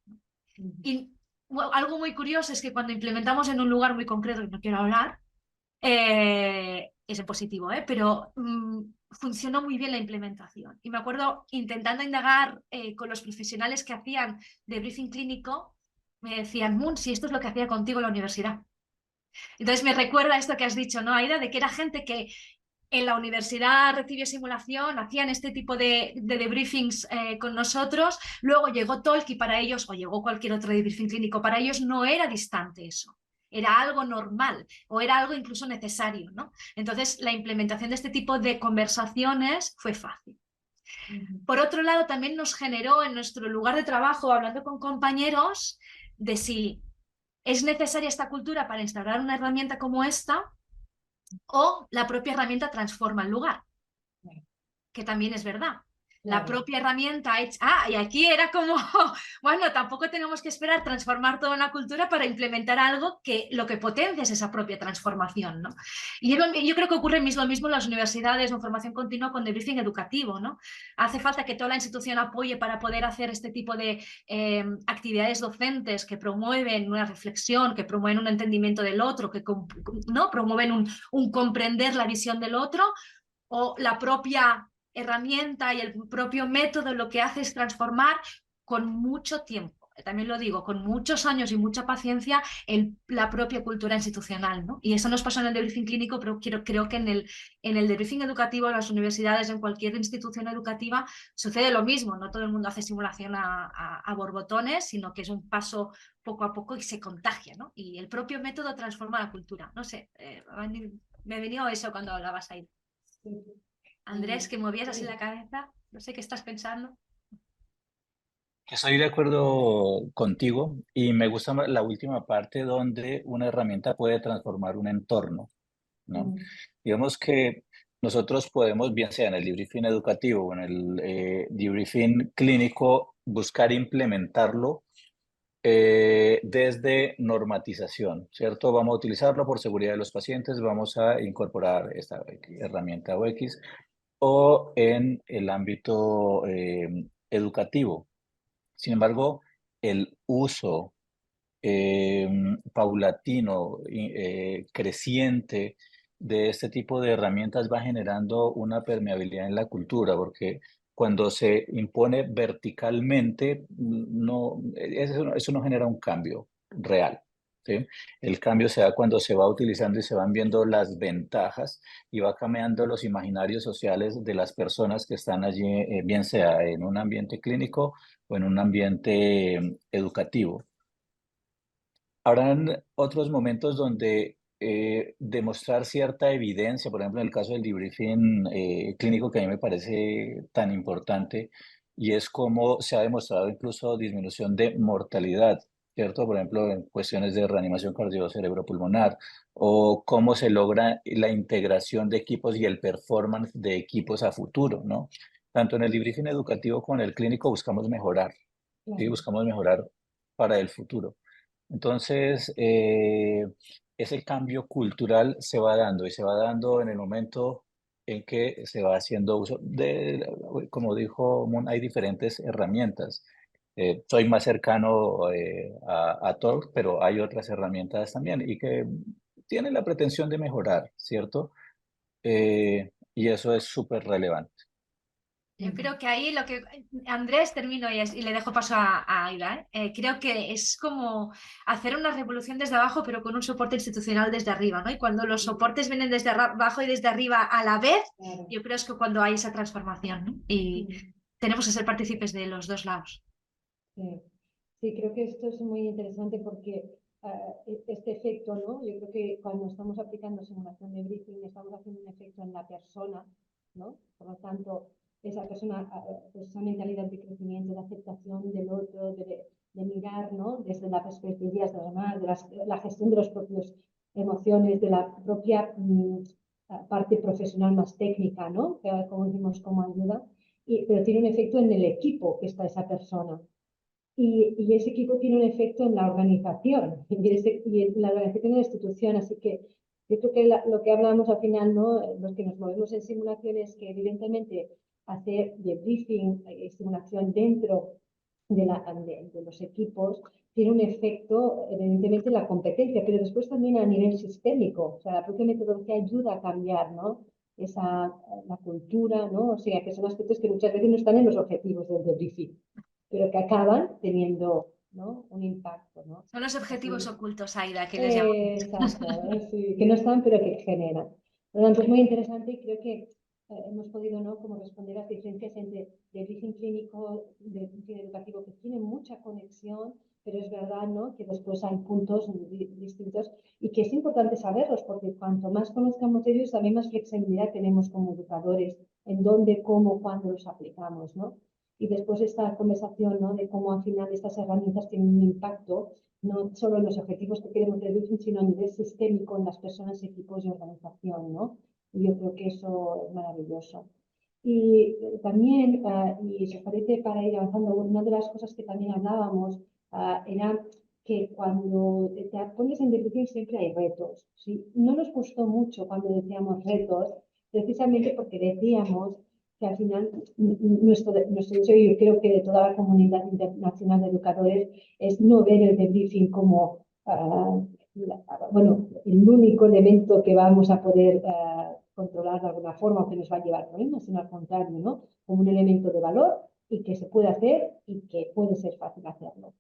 Speaker 2: Y bueno, algo muy curioso es que cuando implementamos en un lugar muy concreto, que no quiero hablar, es en positivo, pero funcionó muy bien la implementación. Y me acuerdo intentando indagar con los profesionales que hacían debriefing clínico, me decían, Moon, si esto es lo que hacía contigo en la universidad. Entonces me recuerda esto que has dicho, ¿no, Aida? De que era gente que en la universidad recibió simulación, hacían este tipo de debriefings con nosotros, luego llegó Talk y para ellos, o llegó cualquier otro debriefing clínico, para ellos no era distante eso, era algo normal o era algo incluso necesario, ¿no? Entonces la implementación de este tipo de conversaciones fue fácil. Por otro lado, también nos generó en nuestro lugar de trabajo, hablando con compañeros, de si es necesaria esta cultura para instaurar una herramienta como esta o la propia herramienta transforma el lugar, que también es verdad. La propia herramienta hecha... y aquí era como, bueno, tampoco tenemos que esperar transformar toda una cultura para implementar algo que lo que potencia es esa propia transformación, ¿no? Y yo creo que ocurre lo mismo en las universidades o en formación continua con debriefing educativo, ¿no? Hace falta que toda la institución apoye para poder hacer este tipo de actividades docentes que promueven una reflexión, que promueven un entendimiento del otro, que ¿no? promueven un comprender la visión del otro, o la propia herramienta y el propio método lo que hace es transformar con mucho tiempo, también lo digo, con muchos años y mucha paciencia la propia cultura institucional, ¿no? Y eso nos pasó en el debriefing clínico, pero creo que en el debriefing educativo, en las universidades, en cualquier institución educativa, sucede lo mismo. No todo el mundo hace simulación a borbotones, sino que es un paso poco a poco y se contagia, ¿no? Y el propio método transforma la cultura. No sé, me venido eso cuando hablabas ahí. Andrés, que movías así la cabeza, no sé qué estás pensando.
Speaker 3: Estoy de acuerdo contigo y me gusta la última parte donde una herramienta puede transformar un entorno, ¿no? Digamos que nosotros podemos, bien sea en el debriefing educativo o en el debriefing clínico, buscar implementarlo desde normatización, ¿cierto? Vamos a utilizarlo por seguridad de los pacientes, vamos a incorporar esta herramienta o X, o en el ámbito educativo. Sin embargo, el uso paulatino, creciente de este tipo de herramientas va generando una permeabilidad en la cultura, porque cuando se impone verticalmente, eso no genera un cambio real. ¿Sí? El cambio se da cuando se va utilizando y se van viendo las ventajas y va cambiando los imaginarios sociales de las personas que están allí, bien sea en un ambiente clínico o en un ambiente educativo. Habrán otros momentos donde demostrar cierta evidencia, por ejemplo, en el caso del debriefing clínico que a mí me parece tan importante, y es cómo se ha demostrado incluso disminución de mortalidad, ¿cierto? Por ejemplo, en cuestiones de reanimación cardio-cerebropulmonar, o cómo se logra la integración de equipos y el performance de equipos a futuro, ¿no? Tanto en el debriefing educativo como en el clínico buscamos mejorar, ¿sí? Buscamos mejorar para el futuro. Entonces, ese cambio cultural se va dando y se va dando en el momento en que se va haciendo uso de, como dijo Moon, hay diferentes herramientas. Soy más cercano a Talk, pero hay otras herramientas también y que tienen la pretensión de mejorar, ¿cierto? Y eso es súper relevante.
Speaker 2: Yo creo que ahí lo que Andrés termino y le dejo paso a Aida, ¿eh? Creo que es como hacer una revolución desde abajo, pero con un soporte institucional desde arriba, ¿no? Y cuando los soportes vienen desde abajo y desde arriba a la vez,
Speaker 1: Claro.
Speaker 2: yo creo es que cuando hay esa transformación, ¿no? Y
Speaker 1: Mm.
Speaker 2: tenemos que ser partícipes de los dos lados.
Speaker 1: Sí. Sí, creo que esto es muy interesante porque este efecto, ¿no? Yo creo que cuando estamos aplicando simulación de briefing estamos haciendo un efecto en la persona, ¿no? Por lo tanto, esa persona, pues esa mentalidad de crecimiento, de aceptación del otro, de mirar, ¿no? Desde la perspectiva de los demás, de la gestión de las propias emociones, de la propia parte profesional más técnica, ¿no? Que, como decimos, como ayuda, pero tiene un efecto en el equipo que está esa persona. Y ese equipo tiene un efecto en la organización y en la organización de la institución. Así que yo creo que lo que hablamos al final, ¿no? Los que nos movemos en simulaciones, que evidentemente hacer debriefing, simulación dentro de los equipos, tiene un efecto, evidentemente, en la competencia, pero después también a nivel sistémico. O sea, la propia metodología ayuda a cambiar, ¿no? La cultura, ¿no? O sea, que son aspectos que muchas veces no están en los objetivos del debriefing, pero que acaban teniendo, ¿no? Un impacto, ¿no?
Speaker 2: Son los objetivos
Speaker 1: Así,
Speaker 2: ocultos, Aida, que les llamamos.
Speaker 1: exacto, sí, que no están, pero que generan. Por lo tanto, es muy interesante y creo que hemos podido, ¿no? Como responder a las diferencias entre debriefing clínico, debriefing educativo, que tienen mucha conexión, pero es verdad, ¿no? Que después hay puntos distintos y que es importante saberlos, porque cuanto más conozcamos ellos, también más flexibilidad tenemos como educadores en dónde, cómo, cuándo los aplicamos, ¿no? Y después esta conversación, ¿no? De cómo al final estas herramientas tienen un impacto no solo en los objetivos que queremos reducir, sino a nivel sistémico en las personas, equipos y organización, ¿no? Y yo creo que eso es maravilloso. Y también, y si os parece, para ir avanzando, una de las cosas que también hablábamos era que cuando te pones en debriefing siempre hay retos, ¿sí? No nos gustó mucho cuando decíamos retos, precisamente porque decíamos que al final nuestro deseo, yo creo que de toda la comunidad internacional de educadores, es no ver el debriefing como bueno, el único elemento que vamos a poder controlar de alguna forma o que nos va a llevar problemas, sino al contrario, ¿no? Como un elemento de valor y que se puede hacer y que puede ser fácil hacerlo.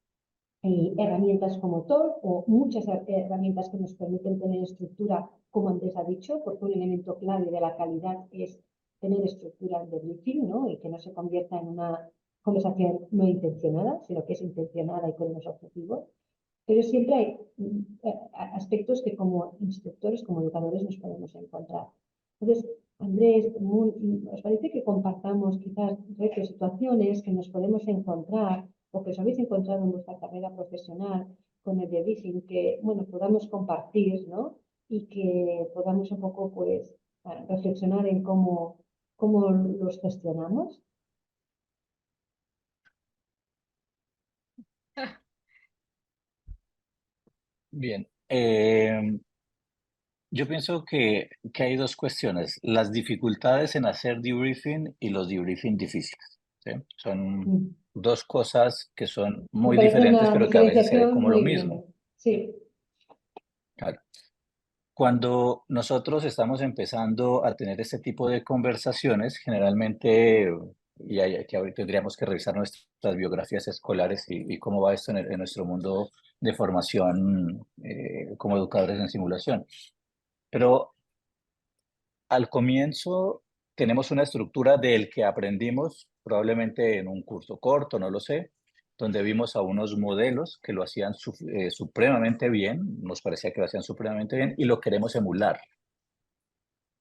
Speaker 1: Y herramientas como TOR o muchas herramientas que nos permiten tener estructura, como antes ha dicho, porque un elemento clave de la calidad es tener estructura de briefing, ¿no? Y que no se convierta en una conversación no intencionada, sino que es intencionada y con unos objetivos. Pero siempre hay aspectos que como instructores, como educadores nos podemos encontrar. Entonces, Andrés, ¿os parece que compartamos quizás retos, situaciones que nos podemos encontrar o que os habéis encontrado en vuestra carrera profesional con el debriefing, que, bueno, podamos compartir, ¿no? Y que podamos un poco, pues, reflexionar en cómo los gestionamos?
Speaker 3: Bien, yo pienso que hay dos cuestiones, las dificultades en hacer debriefing y los debriefing difíciles, ¿sí? Son
Speaker 1: Mm.
Speaker 3: dos cosas que son
Speaker 1: Me
Speaker 3: muy
Speaker 1: parece
Speaker 3: diferentes,
Speaker 1: una
Speaker 3: pero que a veces se ve
Speaker 1: diferenciación
Speaker 3: como lo
Speaker 1: muy
Speaker 3: mismo.
Speaker 1: bien. Sí.
Speaker 3: Claro. Cuando nosotros estamos empezando a tener este tipo de conversaciones, generalmente, que ahorita tendríamos que revisar nuestras biografías escolares y cómo va esto en nuestro mundo de formación como educadores en simulación. Pero al comienzo tenemos una estructura del que aprendimos probablemente en un curso corto, no lo sé, donde vimos a unos modelos que lo hacían supremamente bien, nos parecía que lo hacían supremamente bien y lo queremos emular.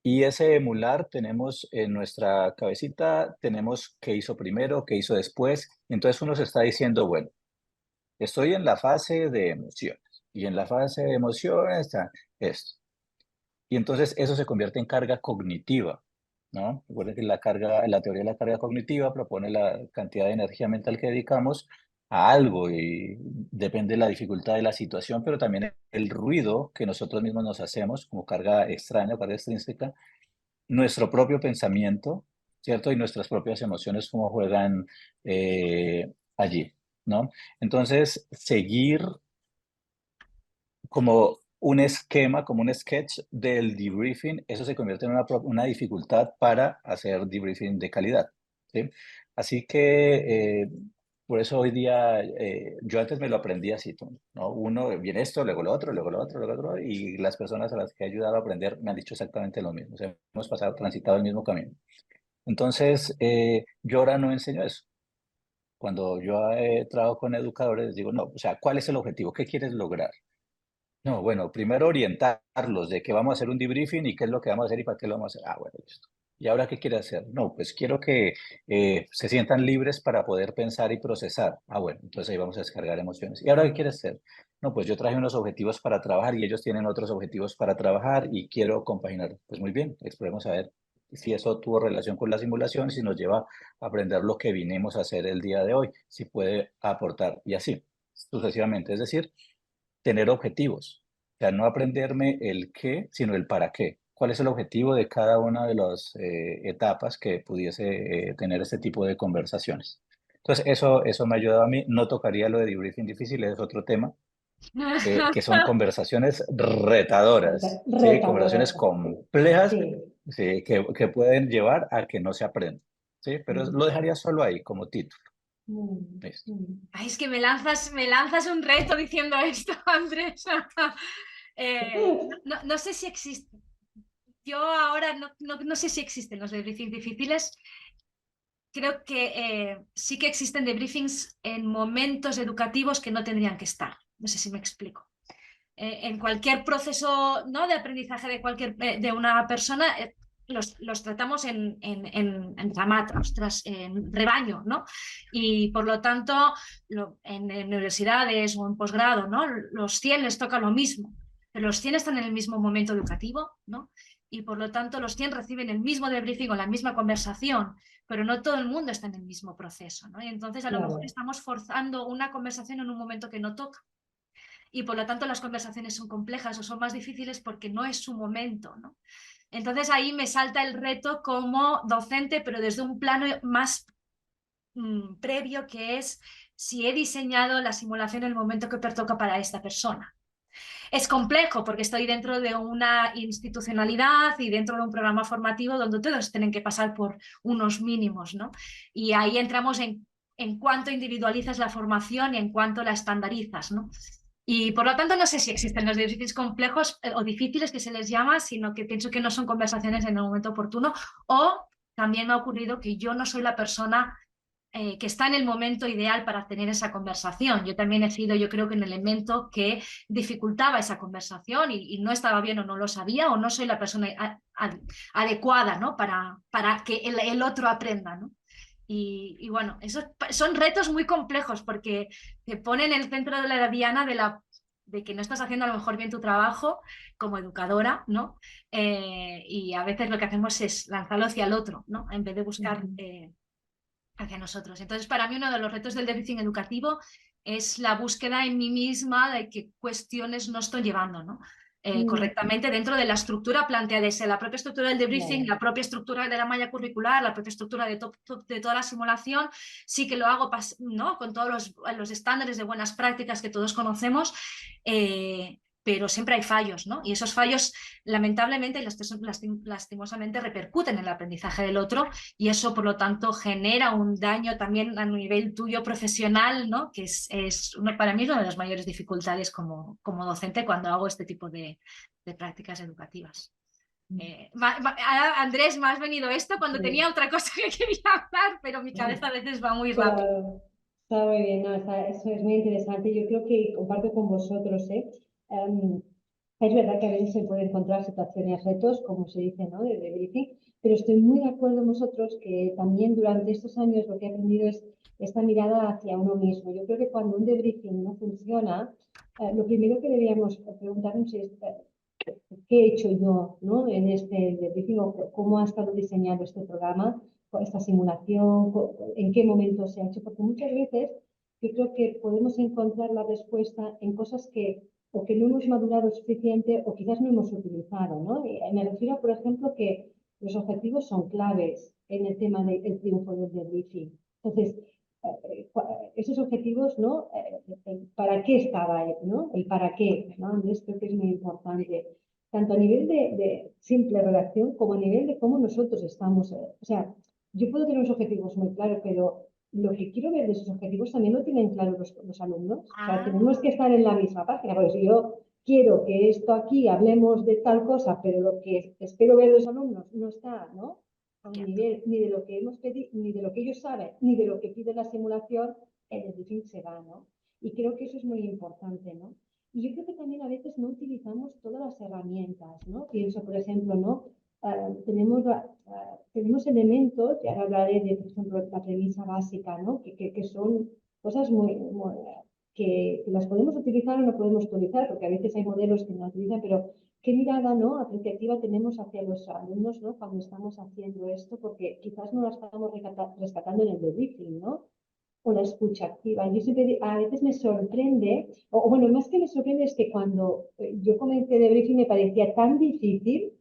Speaker 3: Y ese emular tenemos en nuestra cabecita, tenemos qué hizo primero, qué hizo después. Entonces uno se está diciendo, bueno, estoy en la fase de emociones y en la fase de emociones está esto. Y entonces eso se convierte en carga cognitiva, ¿no? Recuerden que la teoría de la carga cognitiva propone la cantidad de energía mental que dedicamos a algo y depende de la dificultad de la situación, pero también el ruido que nosotros mismos nos hacemos como carga extraña, carga extrínseca, nuestro propio pensamiento, ¿cierto? Y nuestras propias emociones, cómo juegan allí, ¿no? Entonces, seguir como un esquema, como un sketch del debriefing, eso se convierte en una dificultad para hacer debriefing de calidad. ¿sí? Así que por eso hoy día, yo antes me lo aprendí así, ¿no? Uno, viene esto, luego lo otro, luego lo otro, luego lo otro, y las personas a las que he ayudado a aprender me han dicho exactamente lo mismo. O sea, hemos pasado, transitado el mismo camino. Entonces, yo ahora no enseño eso. Cuando yo trabajo con educadores, digo, no, o sea, ¿cuál es el objetivo? ¿Qué quieres lograr? No, bueno, primero orientarlos de que vamos a hacer un debriefing y qué es lo que vamos a hacer y para qué lo vamos a hacer. Ah, bueno, listo. ¿Y ahora qué quiere hacer? No, pues quiero que se sientan libres para poder pensar y procesar. Ah, bueno, entonces ahí vamos a descargar emociones. ¿Y ahora qué quiere hacer? No, pues yo traje unos objetivos para trabajar y ellos tienen otros objetivos para trabajar y quiero compaginar. Pues muy bien, exploremos a ver si eso tuvo relación con la simulación, si nos lleva a aprender lo que vinimos a hacer el día de hoy, si puede aportar y así sucesivamente. Es decir, tener objetivos. O sea, no aprenderme el qué, sino el para qué. ¿Cuál es el objetivo de cada una de las etapas que pudiese tener este tipo de conversaciones? Entonces, eso me ha ayudado a mí. No tocaría lo de debriefing difícil, es otro tema, que son conversaciones retadoras, ¿sí?
Speaker 1: Retadora.
Speaker 3: Conversaciones complejas,
Speaker 1: Sí.
Speaker 3: ¿sí? Que pueden llevar a que no se aprenda, ¿sí? Pero
Speaker 1: Mm,
Speaker 3: lo dejaría solo ahí como título.
Speaker 1: mm,
Speaker 3: Listo.
Speaker 1: mm.
Speaker 2: Ay, es que me lanzas un reto diciendo esto, Andrés. No sé si existe. Yo ahora no sé si existen los debriefings difíciles. Creo que sí que existen debriefings en momentos educativos que no tendrían que estar. No sé si me explico. En cualquier proceso, ¿no?, de aprendizaje de una persona, los tratamos en ramat, ostras, en rebaño, ¿no? Y por lo tanto, en universidades o en posgrado, ¿no?, los 100 les toca lo mismo, pero los 100 están en el mismo momento educativo, ¿no? Y por lo tanto, los 100 reciben el mismo debriefing o la misma conversación, pero no todo el mundo está en el mismo proceso, ¿no? Y entonces, a lo mejor
Speaker 1: Claro,
Speaker 2: estamos forzando una conversación en un momento que no toca. Y por lo tanto las conversaciones son complejas o son más difíciles porque no es su momento, ¿no? Entonces ahí me salta el reto como docente, pero desde un plano más previo, que es si he diseñado la simulación en el momento que pertoca para esta persona. Es complejo porque estoy dentro de una institucionalidad y dentro de un programa formativo donde todos tienen que pasar por unos mínimos, ¿no? Y ahí entramos en cuánto individualizas la formación y en cuánto la estandarizas, ¿no? Y por lo tanto no sé si existen los ejercicios complejos o difíciles que se les llama, sino que pienso que no son conversaciones en el momento oportuno, o también me ha ocurrido que yo no soy la persona que está en el momento ideal para tener esa conversación. Yo también he sido, yo creo que un elemento que dificultaba esa conversación y no estaba bien o no lo sabía o no soy la persona adecuada, ¿no?, para que el otro aprenda, ¿no? Y bueno, esos son retos muy complejos porque te ponen en el centro de la diana de que no estás haciendo a lo mejor bien tu trabajo como educadora, ¿no? Y a veces lo que hacemos es lanzarlo hacia el otro, ¿no?, en vez de buscar hacia nosotros. Entonces, para mí uno de los retos del debriefing educativo es la búsqueda en mí misma de qué cuestiones no estoy llevando, ¿no?,
Speaker 1: mm,
Speaker 2: correctamente dentro de la estructura planteada, desde la propia estructura del debriefing,
Speaker 1: claro.
Speaker 2: la propia estructura de la malla curricular, la propia estructura de toda la simulación. Sí que lo hago, ¿no?, con todos los estándares de buenas prácticas que todos conocemos, pero siempre hay fallos, ¿no? Y esos fallos, lamentablemente y lastimosamente, repercuten en el aprendizaje del otro, y eso, por lo tanto, genera un daño también a nivel tuyo profesional, ¿no?, que para mí es una de las mayores dificultades como docente cuando hago este tipo de prácticas educativas. Andrés, me has venido esto cuando
Speaker 1: Sí.
Speaker 2: tenía otra cosa que quería hablar, pero mi cabeza a veces va muy rápido.
Speaker 1: Claro, está muy bien, no, eso es muy interesante. Yo creo que comparto con vosotros, ¿eh? Em, es verdad que a veces se pueden encontrar situaciones, retos, como se dice, ¿no?, de briefing, pero estoy muy de acuerdo con vosotros que también durante estos años lo que he aprendido es esta mirada hacia uno mismo. Yo creo que cuando un debriefing no funciona, lo primero que deberíamos preguntarnos es qué he hecho yo, ¿no?, en este debriefing, o cómo ha estado diseñado este programa, esta simulación, en qué momento se ha hecho, porque muchas veces yo creo que podemos encontrar la respuesta en cosas que o que no hemos madurado suficiente o quizás no hemos utilizado, ¿no? Me refiero, por ejemplo, que los objetivos son claves en el tema del triunfo del debriefing. Entonces, esos objetivos, ¿no? ¿Para qué estaba, ¿no? El para qué, ¿no? Entonces creo que es muy importante, tanto a nivel de simple redacción como a nivel de cómo nosotros estamos, o sea, yo puedo tener unos objetivos muy claros, pero lo que quiero ver de esos objetivos también lo tienen claro los alumnos. O sea,
Speaker 2: Ah,
Speaker 1: tenemos que estar en la misma página, porque si yo quiero que esto aquí hablemos de tal cosa, pero lo que espero ver de los alumnos no está, ¿no? A un
Speaker 2: entiendo.
Speaker 1: nivel ni de lo que hemos pedido, ni de lo que ellos saben, ni de lo que pide la simulación, el briefing se va, ¿no? Y creo que eso es muy importante, ¿no? Y yo creo que también a veces no utilizamos todas las herramientas, ¿no? Pienso, por ejemplo, ¿no? Tenemos elementos, y ahora hablaré de, por ejemplo, la premisa básica, ¿no? Que son cosas que las podemos utilizar o no podemos utilizar, porque a veces hay modelos que no utilizan, pero qué mirada, ¿no? apreciativa tenemos hacia los alumnos, ¿no? Cuando estamos haciendo esto, porque quizás no la estamos rescatando en el debriefing, ¿no? O la escucha activa. Yo siempre, a veces me sorprende, o bueno, más que me sorprende es que cuando yo comencé debriefing me parecía tan difícil,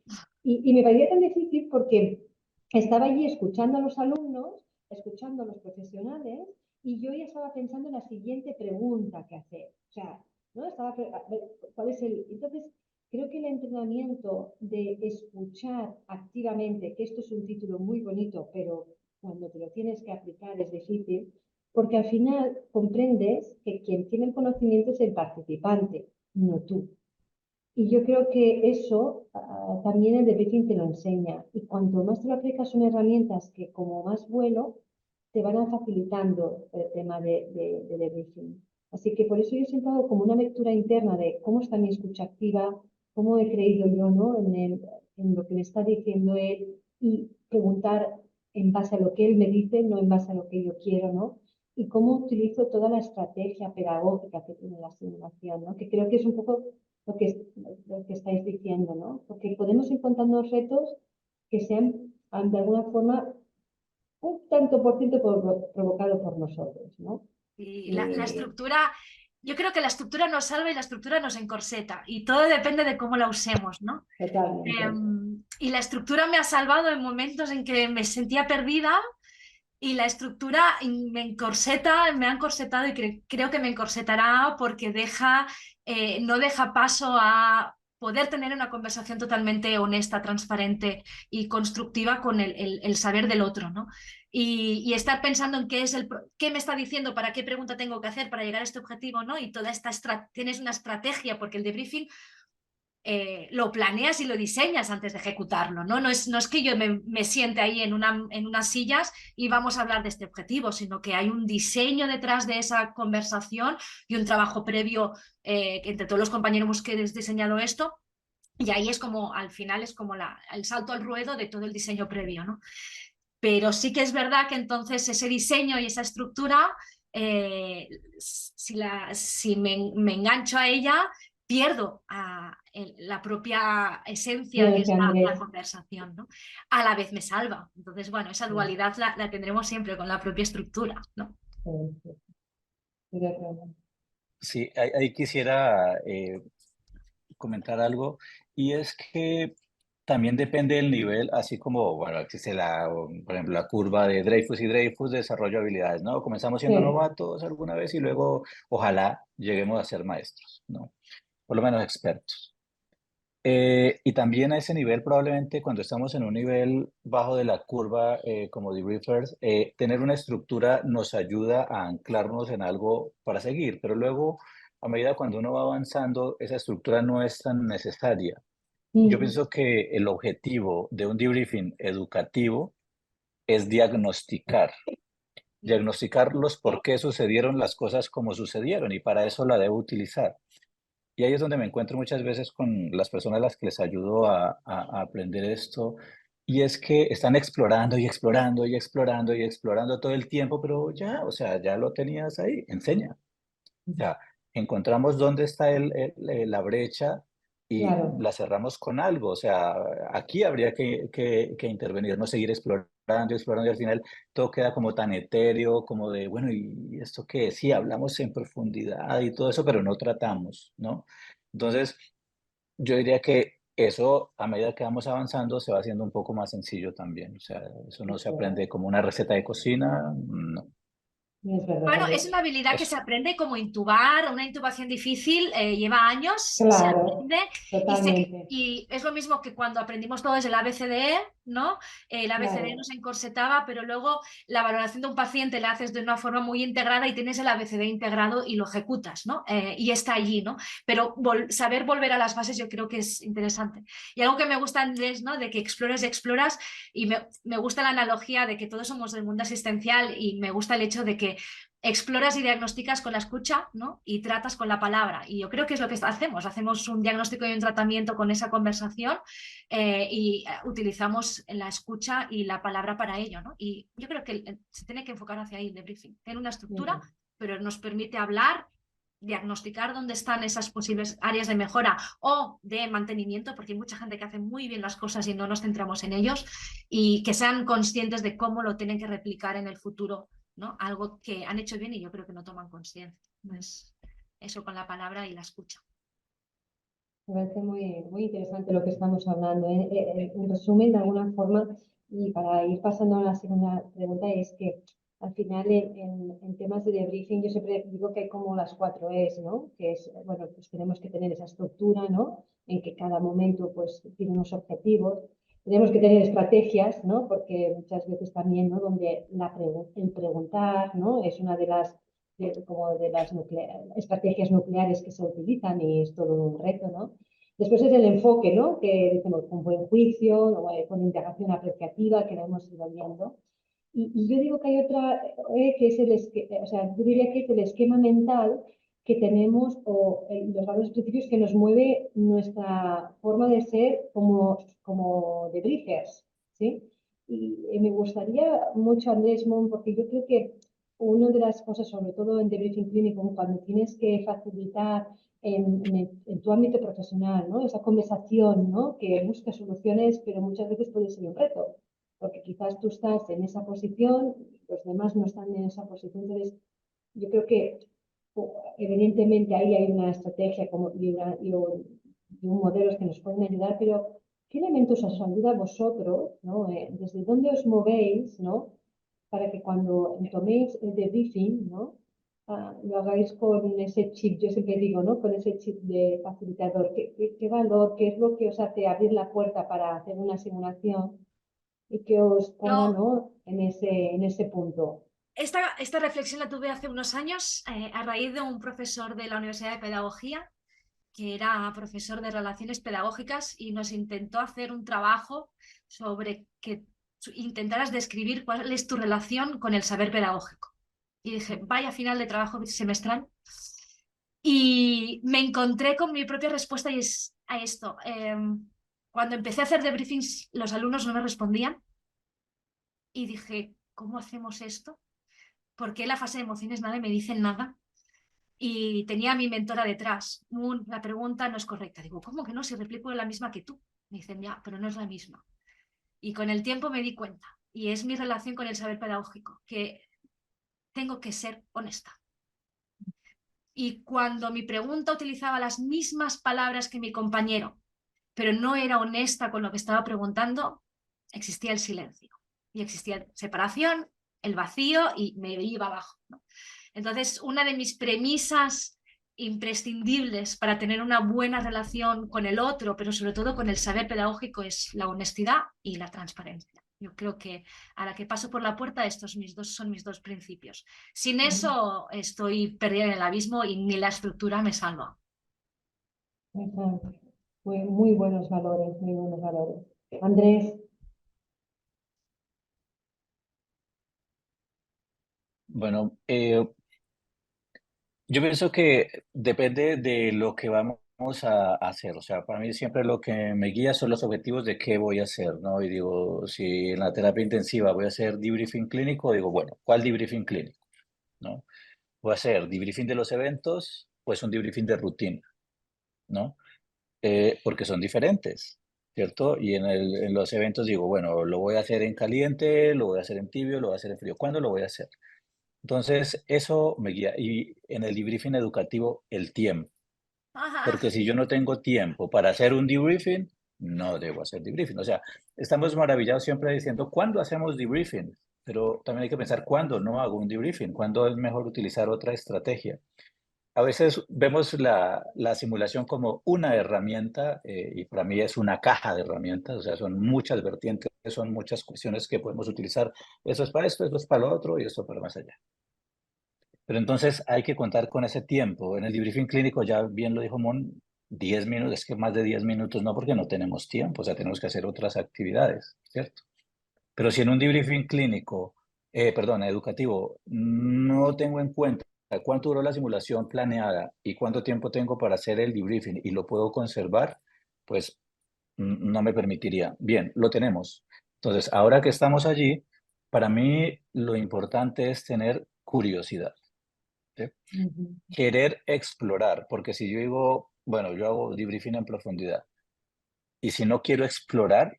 Speaker 1: y me parecía tan difícil porque estaba allí escuchando a los alumnos, escuchando a los profesionales, y yo ya estaba pensando en la siguiente pregunta que hacer. O sea, ¿no? Estaba, a ver, ¿cuál es el? Entonces, creo que el entrenamiento de escuchar activamente, que esto es un título muy bonito, pero cuando te lo tienes que aplicar es difícil, porque al final comprendes que quien tiene el conocimiento es el participante, no tú. Y yo creo que eso también el debriefing te lo enseña. Y cuanto más te lo aplicas son herramientas que como más vuelo te van a facilitando el tema de debriefing. Así que por eso yo siempre hago como una lectura interna de cómo está mi escucha activa, cómo he creído yo, ¿no? En lo que me está diciendo él, y preguntar en base a lo que él me dice, no en base a lo que yo quiero, ¿no? Y cómo utilizo toda la estrategia pedagógica que tiene la simulación, ¿no? Que creo que es un poco lo que estáis diciendo, ¿no? Porque podemos encontrarnos retos que sean de alguna forma un tanto por ciento provocado por nosotros, ¿no?
Speaker 2: Y la estructura, yo creo que la estructura nos salva y la estructura nos encorseta, y todo depende de cómo la usemos, ¿no?
Speaker 1: Totalmente.
Speaker 2: Y la estructura me ha salvado en momentos en que me sentía perdida, y la estructura me encorseta, me ha encorsetado, y creo que me encorsetará porque no deja paso a poder tener una conversación totalmente honesta, transparente y constructiva con el saber del otro, ¿no? Y estar pensando en qué me está diciendo, para qué pregunta tengo que hacer para llegar a este objetivo, ¿no? Y toda tienes una estrategia, porque el debriefing lo planeas y lo diseñas antes de ejecutarlo, ¿no? No es que yo me siente ahí en unas sillas y vamos a hablar de este objetivo, sino que hay un diseño detrás de esa conversación y un trabajo previo entre todos los compañeros que hemos diseñado esto, y ahí es como, al final, es como el salto al ruedo de todo el diseño previo, ¿no? Pero sí que es verdad que entonces ese diseño y esa estructura, si me engancho a ella, pierdo la propia esencia, que es
Speaker 1: Gracias,
Speaker 2: la
Speaker 1: Andrés.
Speaker 2: conversación, ¿no? A la vez me salva. Entonces, bueno, esa dualidad la tendremos siempre con la propia estructura, ¿no?
Speaker 1: Sí, sí, estoy de acuerdo.
Speaker 3: Sí, ahí quisiera comentar algo, y es que también depende del nivel, así como, bueno, existe por ejemplo, la curva de Dreyfus y Dreyfus de desarrollo de habilidades, ¿no? Comenzamos siendo
Speaker 1: Sí.
Speaker 3: novatos alguna vez y luego, ojalá, lleguemos a ser maestros, ¿no? Por lo menos expertos. Y también a ese nivel, probablemente cuando estamos en un nivel bajo de la curva, como debriefers, tener una estructura nos ayuda a anclarnos en algo para seguir, pero luego, a medida cuando uno va avanzando, esa estructura no es tan necesaria. Yo
Speaker 1: Mm.
Speaker 3: pienso que el objetivo de un debriefing educativo es diagnosticar los por qué sucedieron las cosas como sucedieron, y para eso la debo utilizar. Y ahí es donde me encuentro muchas veces con las personas a las que les ayudo a aprender esto, y es que están explorando y explorando y explorando y explorando todo el tiempo, pero ya, o sea, ya lo tenías ahí, enseña. O sea, encontramos dónde está la brecha y
Speaker 1: Claro.
Speaker 3: la cerramos con algo. O sea, aquí habría que intervenir, no seguir explorando y explorando, y al final todo queda como tan etéreo, como de, bueno, ¿y esto qué? Sí, hablamos en profundidad y todo eso, pero no tratamos, ¿no? Entonces, yo diría que eso, a medida que vamos avanzando, se va haciendo un poco más sencillo también. O sea, eso no se aprende como una receta de cocina, no.
Speaker 1: Es verdad,
Speaker 2: Bueno,
Speaker 1: Andrés.
Speaker 2: es una habilidad que
Speaker 3: Eso.
Speaker 2: se aprende como intubar. Una intubación difícil lleva años, se
Speaker 1: Claro,
Speaker 2: aprende,
Speaker 1: totalmente.
Speaker 2: y es lo mismo que cuando aprendimos todo desde el ABCDE, ¿no? El ABCD
Speaker 1: Claro.
Speaker 2: nos encorsetaba, pero luego la valoración de un paciente la haces de una forma muy integrada y tienes el ABCD integrado y lo ejecutas, ¿no? Y está allí, ¿no? Pero saber volver a las bases yo creo que es interesante. Y algo que me gusta, Andrés, ¿no? De que explores y exploras, y me gusta la analogía de que todos somos del mundo asistencial y me gusta el hecho de que exploras y diagnosticas con la escucha, ¿no? Y tratas con la palabra. Y yo creo que es lo que hacemos un diagnóstico y un tratamiento con esa conversación utilizamos la escucha y la palabra para ello, ¿no? Y yo creo que se tiene que enfocar hacia ahí el debriefing. Tiene una estructura, pero nos permite hablar, diagnosticar dónde están esas posibles áreas de mejora o de mantenimiento, porque hay mucha gente que hace muy bien las cosas y no nos centramos en ellos, y que sean conscientes de cómo lo tienen que replicar en el futuro, ¿no? Algo que han hecho bien y yo creo que no toman conciencia. Pues eso con la palabra y la escucha.
Speaker 1: Me parece muy interesante lo que estamos hablando. En resumen, de alguna forma, y para ir pasando a la segunda pregunta, es que al final en temas de debriefing yo siempre digo que hay como las 4 Es, ¿no? Que es, bueno, pues tenemos que tener esa estructura, ¿no? En que cada momento pues tiene unos objetivos. Tenemos que tener estrategias, ¿no? Porque muchas veces también, ¿no? Donde el preguntar, ¿no? Es una de las como de las estrategias nucleares que se utilizan y es todo un reto, ¿no? Después es el enfoque, ¿no? Que decimos con buen juicio, ¿no? Con integración apreciativa, que lo hemos ido viendo. Y yo digo que hay otra, que es o sea, yo diría que es el esquema mental que tenemos o los valores principios que nos mueve nuestra forma de ser como debriefers, ¿sí? Y me gustaría mucho, Andrés Mon, porque yo creo que una de las cosas, sobre todo en debriefing clínico, cuando tienes que facilitar en tu ámbito profesional, ¿no? Esa conversación, ¿no? Que busca soluciones, pero muchas veces puede ser un reto, porque quizás tú estás en esa posición, los demás no están en esa posición. Entonces, yo creo que evidentemente ahí hay una estrategia y un modelo que nos pueden ayudar, pero ¿qué elementos os ayuda a vosotros, ¿no? ¿Desde dónde os movéis, ¿no? Para que cuando toméis el debriefing, ¿no? Lo hagáis con ese chip, yo siempre digo, ¿no? Con ese chip de facilitador. ¿Qué valor, qué es lo que os hace abrir la puerta para hacer una simulación y que os ponga,
Speaker 2: Yo
Speaker 1: ¿no? En ese punto?
Speaker 2: esta reflexión la tuve hace unos años a raíz de un profesor de la Universidad de Pedagogía que era profesor de relaciones pedagógicas y nos intentó hacer un trabajo sobre que intentaras describir cuál es tu relación con el saber pedagógico. Y dije, vaya final de trabajo semestral. Y me encontré con mi propia respuesta y es a esto. Cuando empecé a hacer debriefings, los alumnos no me respondían y dije, ¿cómo hacemos esto? ¿Por qué la fase de emociones nadie me dice nada? Y tenía a mi mentora detrás. La pregunta no es correcta. Digo, ¿cómo que no? Si replico la misma que tú. Me dicen, ya, pero no es la misma. Y con el tiempo me di cuenta, y es mi relación con el saber pedagógico, que tengo que ser honesta. Y cuando mi pregunta utilizaba las mismas palabras que mi compañero, pero no era honesta con lo que estaba preguntando, existía el silencio. Y existía separación, el vacío y me iba abajo, ¿no? Entonces, una de mis premisas imprescindibles para tener una buena relación con el otro, pero sobre todo con el saber pedagógico, es la honestidad y la transparencia. Yo creo que a la que paso por la puerta, estos son mis dos principios. Sin eso estoy perdida en el abismo y ni la estructura me salva.
Speaker 1: Muy buenos valores, muy buenos valores. Andrés,
Speaker 3: Bueno, yo pienso que depende de lo que vamos a hacer. O sea, para mí siempre lo que me guía son los objetivos de qué voy a hacer, ¿no? Y digo, si en la terapia intensiva voy a hacer debriefing clínico, digo, bueno, ¿cuál debriefing clínico? ¿No? ¿Voy a hacer debriefing de los eventos? Pues un debriefing de rutina, ¿no? Porque son diferentes, ¿cierto? Y en los eventos digo, bueno, lo voy a hacer en caliente, lo voy a hacer en tibio, lo voy a hacer en frío. ¿Cuándo lo voy a hacer? Entonces, eso me guía. Y en el debriefing educativo, el tiempo. Porque si yo no tengo tiempo para hacer un debriefing, no debo hacer debriefing. O sea, estamos maravillados siempre diciendo, ¿cuándo hacemos debriefing? Pero también hay que pensar cuándo no hago un debriefing, cuándo es mejor utilizar otra estrategia. a veces vemos la simulación como una herramienta y para mí es una caja de herramientas, o sea, son muchas vertientes, son muchas cuestiones que podemos utilizar. Eso es para esto, eso es para lo otro y esto para más allá. Pero entonces hay que contar con ese tiempo. En el debriefing clínico, ya bien lo dijo Mon, 10 minutos, es que más de 10 minutos no, porque no tenemos tiempo, o sea, tenemos que hacer otras actividades, ¿cierto? Pero si en un debriefing clínico, perdón, educativo, no tengo en cuenta cuánto duró la simulación planeada y cuánto tiempo tengo para hacer el debriefing y lo puedo conservar, pues no me permitiría. Bien, lo tenemos. Entonces, ahora que estamos allí, para mí lo importante es tener curiosidad, ¿sí?
Speaker 1: Ujú.
Speaker 3: Querer explorar, porque si yo digo, bueno, yo hago debriefing en profundidad y si no quiero explorar,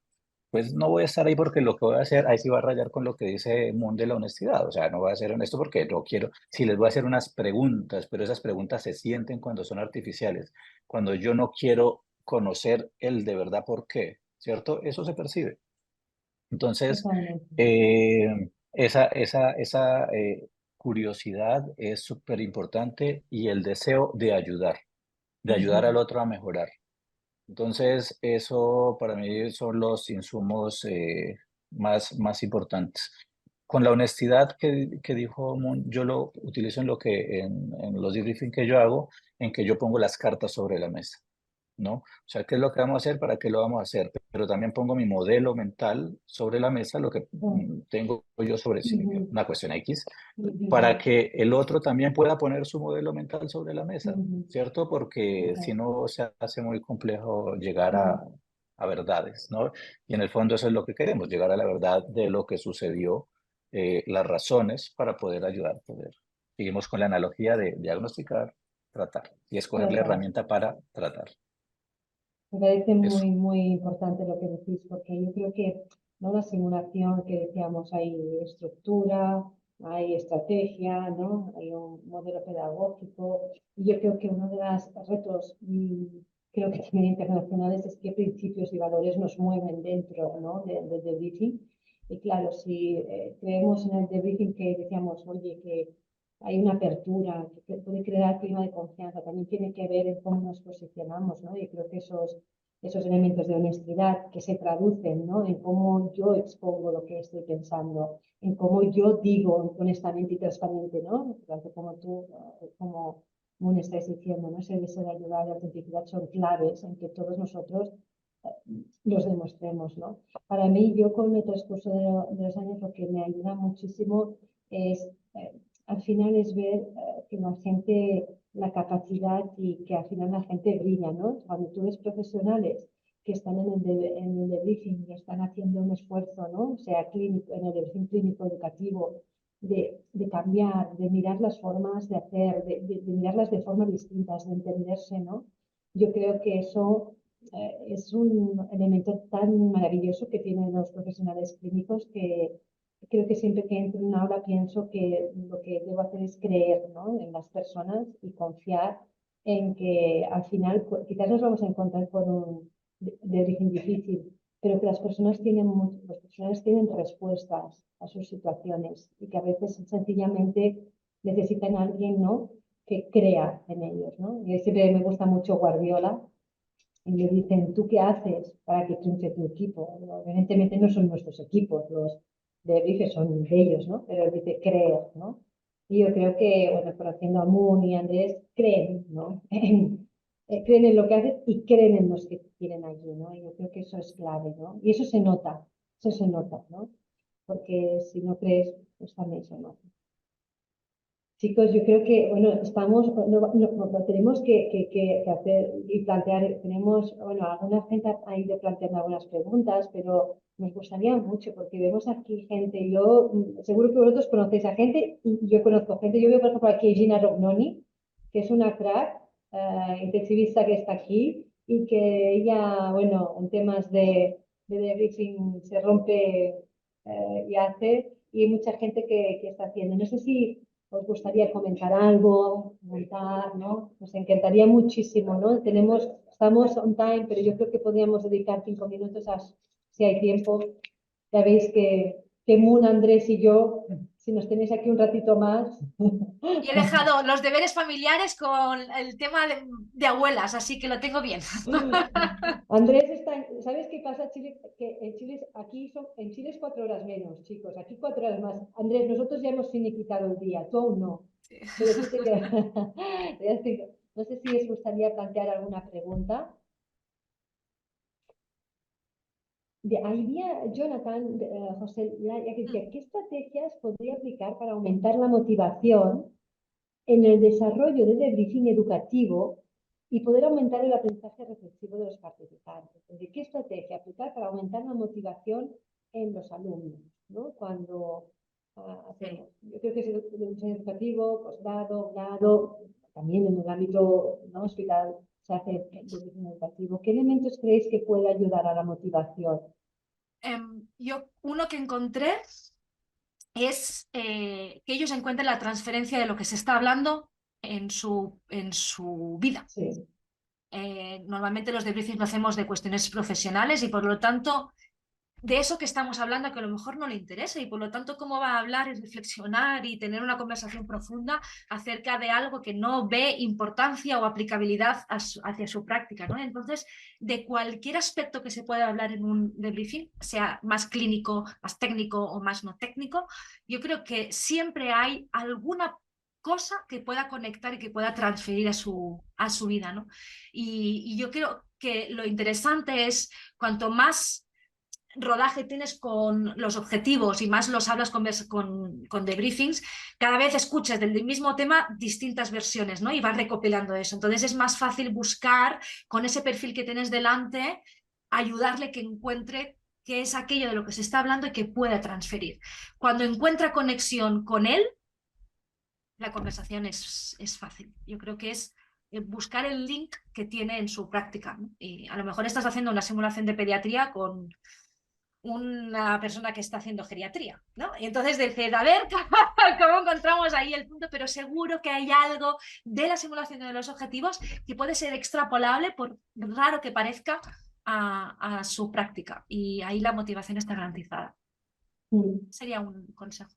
Speaker 3: pues no voy a estar ahí porque lo que voy a hacer, ahí sí va a rayar con lo que dice Moon de la honestidad. O sea, no voy a ser honesto porque no quiero, si les voy a hacer unas preguntas, pero esas preguntas se sienten cuando son artificiales, cuando yo no quiero conocer el de verdad por qué, ¿cierto? Eso se percibe. Entonces,
Speaker 1: Totalmente.
Speaker 3: esa curiosidad es súper importante y el deseo de ayudar al
Speaker 1: Ujú.
Speaker 3: otro a mejorar. Entonces, eso para mí son los insumos más importantes. Con la honestidad que dijo Moon, yo lo utilizo en los debriefing que yo hago, en que yo pongo las cartas sobre la mesa, ¿no? O sea, ¿qué es lo que vamos a hacer? ¿Para qué lo vamos a hacer? Pero también pongo mi modelo mental sobre la mesa, lo que tengo yo sobre sí,
Speaker 1: Ujú.
Speaker 3: una cuestión X, para
Speaker 1: Ujú.
Speaker 3: que el otro también pueda poner su modelo mental sobre la mesa,
Speaker 1: Ujú.
Speaker 3: ¿cierto? Porque si
Speaker 1: Correcto.
Speaker 3: no se hace muy complejo llegar
Speaker 1: Mm.
Speaker 3: a verdades, ¿no? Y en el fondo eso es lo que queremos, llegar a la verdad de lo que sucedió, las razones para poder ayudar, poder. Seguimos con la analogía de diagnosticar, tratar y escoger la
Speaker 1: Tratar.
Speaker 3: herramienta para tratar.
Speaker 1: Me parece
Speaker 3: Eso.
Speaker 1: muy importante lo que decís, porque yo creo que no la simulación que decíamos, hay estructura, hay estrategia, ¿no? Hay un modelo pedagógico. Y yo creo que uno de los retos, creo que también internacionales, es qué principios y valores nos mueven dentro, ¿no? del debriefing. Y claro, si creemos en el debriefing que decíamos, oye, que hay una apertura, que puede crear clima de confianza, también tiene que ver en cómo nos posicionamos, ¿no? Y creo que esos elementos de honestidad que se traducen, ¿no? En cómo yo expongo lo que estoy pensando, en cómo yo digo honestamente y transparente, ¿no? Tanto como tú, como Moon estáis diciendo, ¿no? Ese deseo de ayudar y autenticidad son claves en que todos nosotros los demostremos, ¿no? Para mí, yo con el transcurso de los años, lo que me ayuda muchísimo es, al final, es ver que la gente, la capacidad y que al final la gente brilla, ¿no? Cuando tú ves profesionales que están en el debriefing y están haciendo un esfuerzo, ¿no? Sea clínico, en el debriefing clínico educativo, de cambiar, de mirar las formas de hacer, de mirarlas de forma distintas, de entenderse, ¿no? Yo creo que eso es un elemento tan maravilloso que tienen los profesionales clínicos que creo que siempre que entro en una aula pienso que lo que debo hacer es creer, ¿no? En las personas y confiar en que al final quizás nos vamos a encontrar con un de origen difícil, pero que los profesionales tienen respuestas a sus situaciones y que a veces sencillamente necesitan a alguien, ¿no? Que crea en ellos, ¿no? Y siempre me gusta mucho Guardiola, y le dicen, ¿tú qué haces para que triunfe tu equipo? ¿No? Evidentemente no son nuestros equipos, los de Brife son de ellos, ¿no? Pero él dice creer, ¿no? Y yo creo que, bueno, conociendo a Moon y a Andrés, creen, ¿no? Creen en lo que hacen y creen en los que tienen allí, ¿no? Y yo creo que eso es clave, ¿no? Y eso se nota, ¿no? Porque si no crees, pues también se nota. Chicos, yo creo que, bueno, tenemos que hacer y plantear, tenemos, bueno, alguna gente ha ido planteando algunas preguntas, pero nos gustaría mucho porque vemos aquí gente, yo seguro que vosotros conocéis a gente y yo conozco gente, yo veo por ejemplo aquí a Gina Rognoni, que es una crack, intensivista que está aquí y que ella, bueno, en temas de debriefing se rompe y hace, y hay mucha gente que está haciendo. No sé si os gustaría comentar algo, comentar, ¿no? Nos encantaría muchísimo, ¿no? Estamos on time, pero yo creo que podríamos dedicar 5 minutos si hay tiempo. Ya veis que Moon, Andrés y yo si nos tenéis aquí un ratito más.
Speaker 2: Y he dejado los deberes familiares con el tema de abuelas, así que lo tengo bien.
Speaker 1: Andrés está, ¿sabes qué pasa, Chile? Que en Chile, en Chile es 4 horas menos, chicos, aquí 4 horas más. Andrés, nosotros ya hemos finiquitado el día, tú aún no, pero tú te quedas. No sé si os gustaría plantear alguna pregunta. Ahí día, Jonathan, José, ya que decía, ¿qué estrategias podría aplicar para aumentar la motivación en el desarrollo de debriefing educativo y poder aumentar el aprendizaje reflexivo de los participantes? ¿De qué estrategia aplicar para aumentar la motivación en los alumnos, ¿no? Cuando hacemos, yo creo que es el diseño educativo, posgrado, grado, también en el ámbito no hospital se hace el diseño educativo. ¿Qué elementos creéis que puede ayudar a la motivación?
Speaker 2: Uno que encontré es que ellos encuentren la transferencia de lo que se está hablando en su vida.
Speaker 1: Sí.
Speaker 2: Normalmente los debriefings lo hacemos de cuestiones profesionales y por lo tanto de eso que estamos hablando que a lo mejor no le interesa y por lo tanto cómo va a hablar y reflexionar y tener una conversación profunda acerca de algo que no ve importancia o aplicabilidad hacia su práctica, ¿no? Entonces, de cualquier aspecto que se pueda hablar en un debriefing, sea más clínico, más técnico o más no técnico, yo creo que siempre hay alguna cosa que pueda conectar y que pueda transferir a su vida, ¿no? Y yo creo que lo interesante es cuanto más rodaje tienes con los objetivos y más los hablas con debriefings, cada vez escuchas del mismo tema distintas versiones, ¿no? Y vas recopilando eso. Entonces es más fácil buscar con ese perfil que tienes delante, ayudarle que encuentre qué es aquello de lo que se está hablando y que pueda transferir. Cuando encuentra conexión con él, la conversación es fácil. Yo creo que es buscar el link que tiene en su práctica, ¿no? Y a lo mejor estás haciendo una simulación de pediatría con una persona que está haciendo geriatría, ¿no? Y entonces dices, a ver cómo encontramos ahí el punto, pero seguro que hay algo de la simulación de los objetivos que puede ser extrapolable, por raro que parezca, a su práctica. Y ahí la motivación está garantizada. Sería un consejo.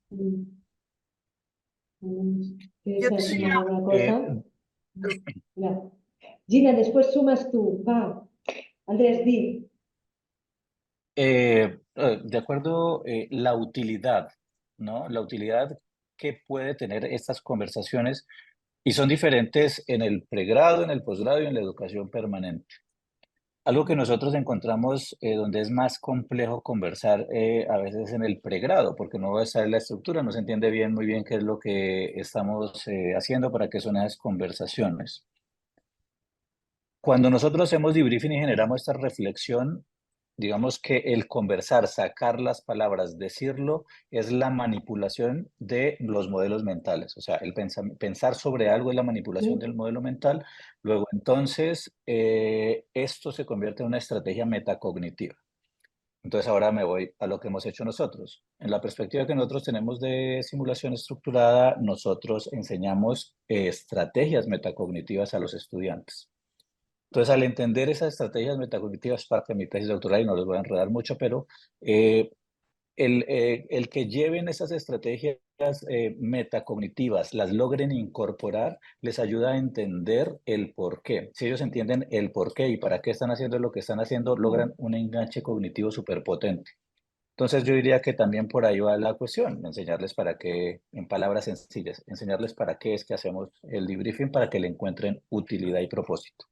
Speaker 1: ¿Quieres
Speaker 4: Sí,
Speaker 1: sumar alguna cosa?
Speaker 4: tú.
Speaker 1: Ya. Gina, después sumas tú. Va. Andrés, di.
Speaker 3: De acuerdo, la utilidad, ¿no? La utilidad que puede tener estas conversaciones y son diferentes en el pregrado, en el posgrado y en la educación permanente. Algo que nosotros encontramos donde es más complejo conversar a veces en el pregrado, porque no va a estar la estructura, no se entiende bien, muy bien qué es lo que estamos haciendo, para qué son esas conversaciones. Cuando nosotros hacemos debriefing y generamos esta reflexión, digamos que el conversar, sacar las palabras, decirlo, es la manipulación de los modelos mentales. O sea, el pensar sobre algo es la manipulación del modelo mental. Luego, entonces, esto se convierte en una estrategia metacognitiva. Entonces, ahora me voy a lo que hemos hecho nosotros. En la perspectiva que nosotros tenemos de simulación estructurada, nosotros enseñamos estrategias metacognitivas a los estudiantes. Entonces, al entender esas estrategias metacognitivas, parte de mi tesis doctoral, y no les voy a enredar mucho, pero el que lleven esas estrategias metacognitivas, las logren incorporar, les ayuda a entender el por qué. Si ellos entienden el por qué y para qué están haciendo lo que están haciendo, logran un enganche cognitivo súper potente. Entonces, yo diría que también por ahí va la cuestión, enseñarles para qué, en palabras sencillas, enseñarles para qué es que hacemos el debriefing, para que le encuentren utilidad y propósito.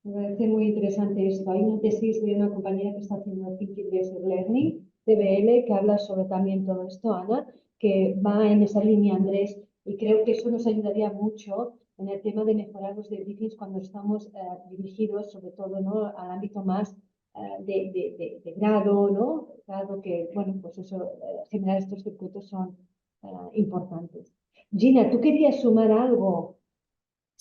Speaker 1: Me parece muy interesante esto. Hay una tesis de una compañera que está haciendo Thinking Based Learning, TBL, que habla sobre también todo esto, Ana, que va en esa línea, Andrés, y creo que eso nos ayudaría mucho en el tema de mejorar los debriefings cuando estamos dirigidos, sobre todo, ¿no?, al ámbito más de grado, ¿no? Grado que, bueno, pues eso, generar estos circuitos son importantes. Gina, ¿tú querías sumar algo?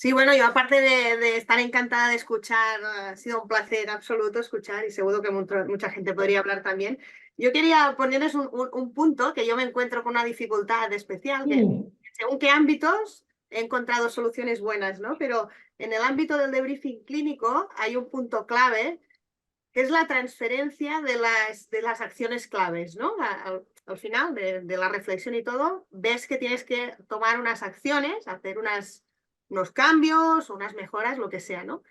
Speaker 4: Sí, bueno, yo aparte de estar encantada de escuchar, ha sido un placer absoluto escuchar y seguro que mucha gente podría hablar también. Yo quería ponerles un punto que yo me encuentro con una dificultad especial, que según qué ámbitos he encontrado soluciones buenas, ¿no? Pero en el ámbito del debriefing clínico hay un punto clave que es la transferencia de las acciones claves, ¿no? Al final de la reflexión y todo, ves que tienes que tomar unas acciones, hacer unos cambios, unas mejoras, lo que sea, ¿no?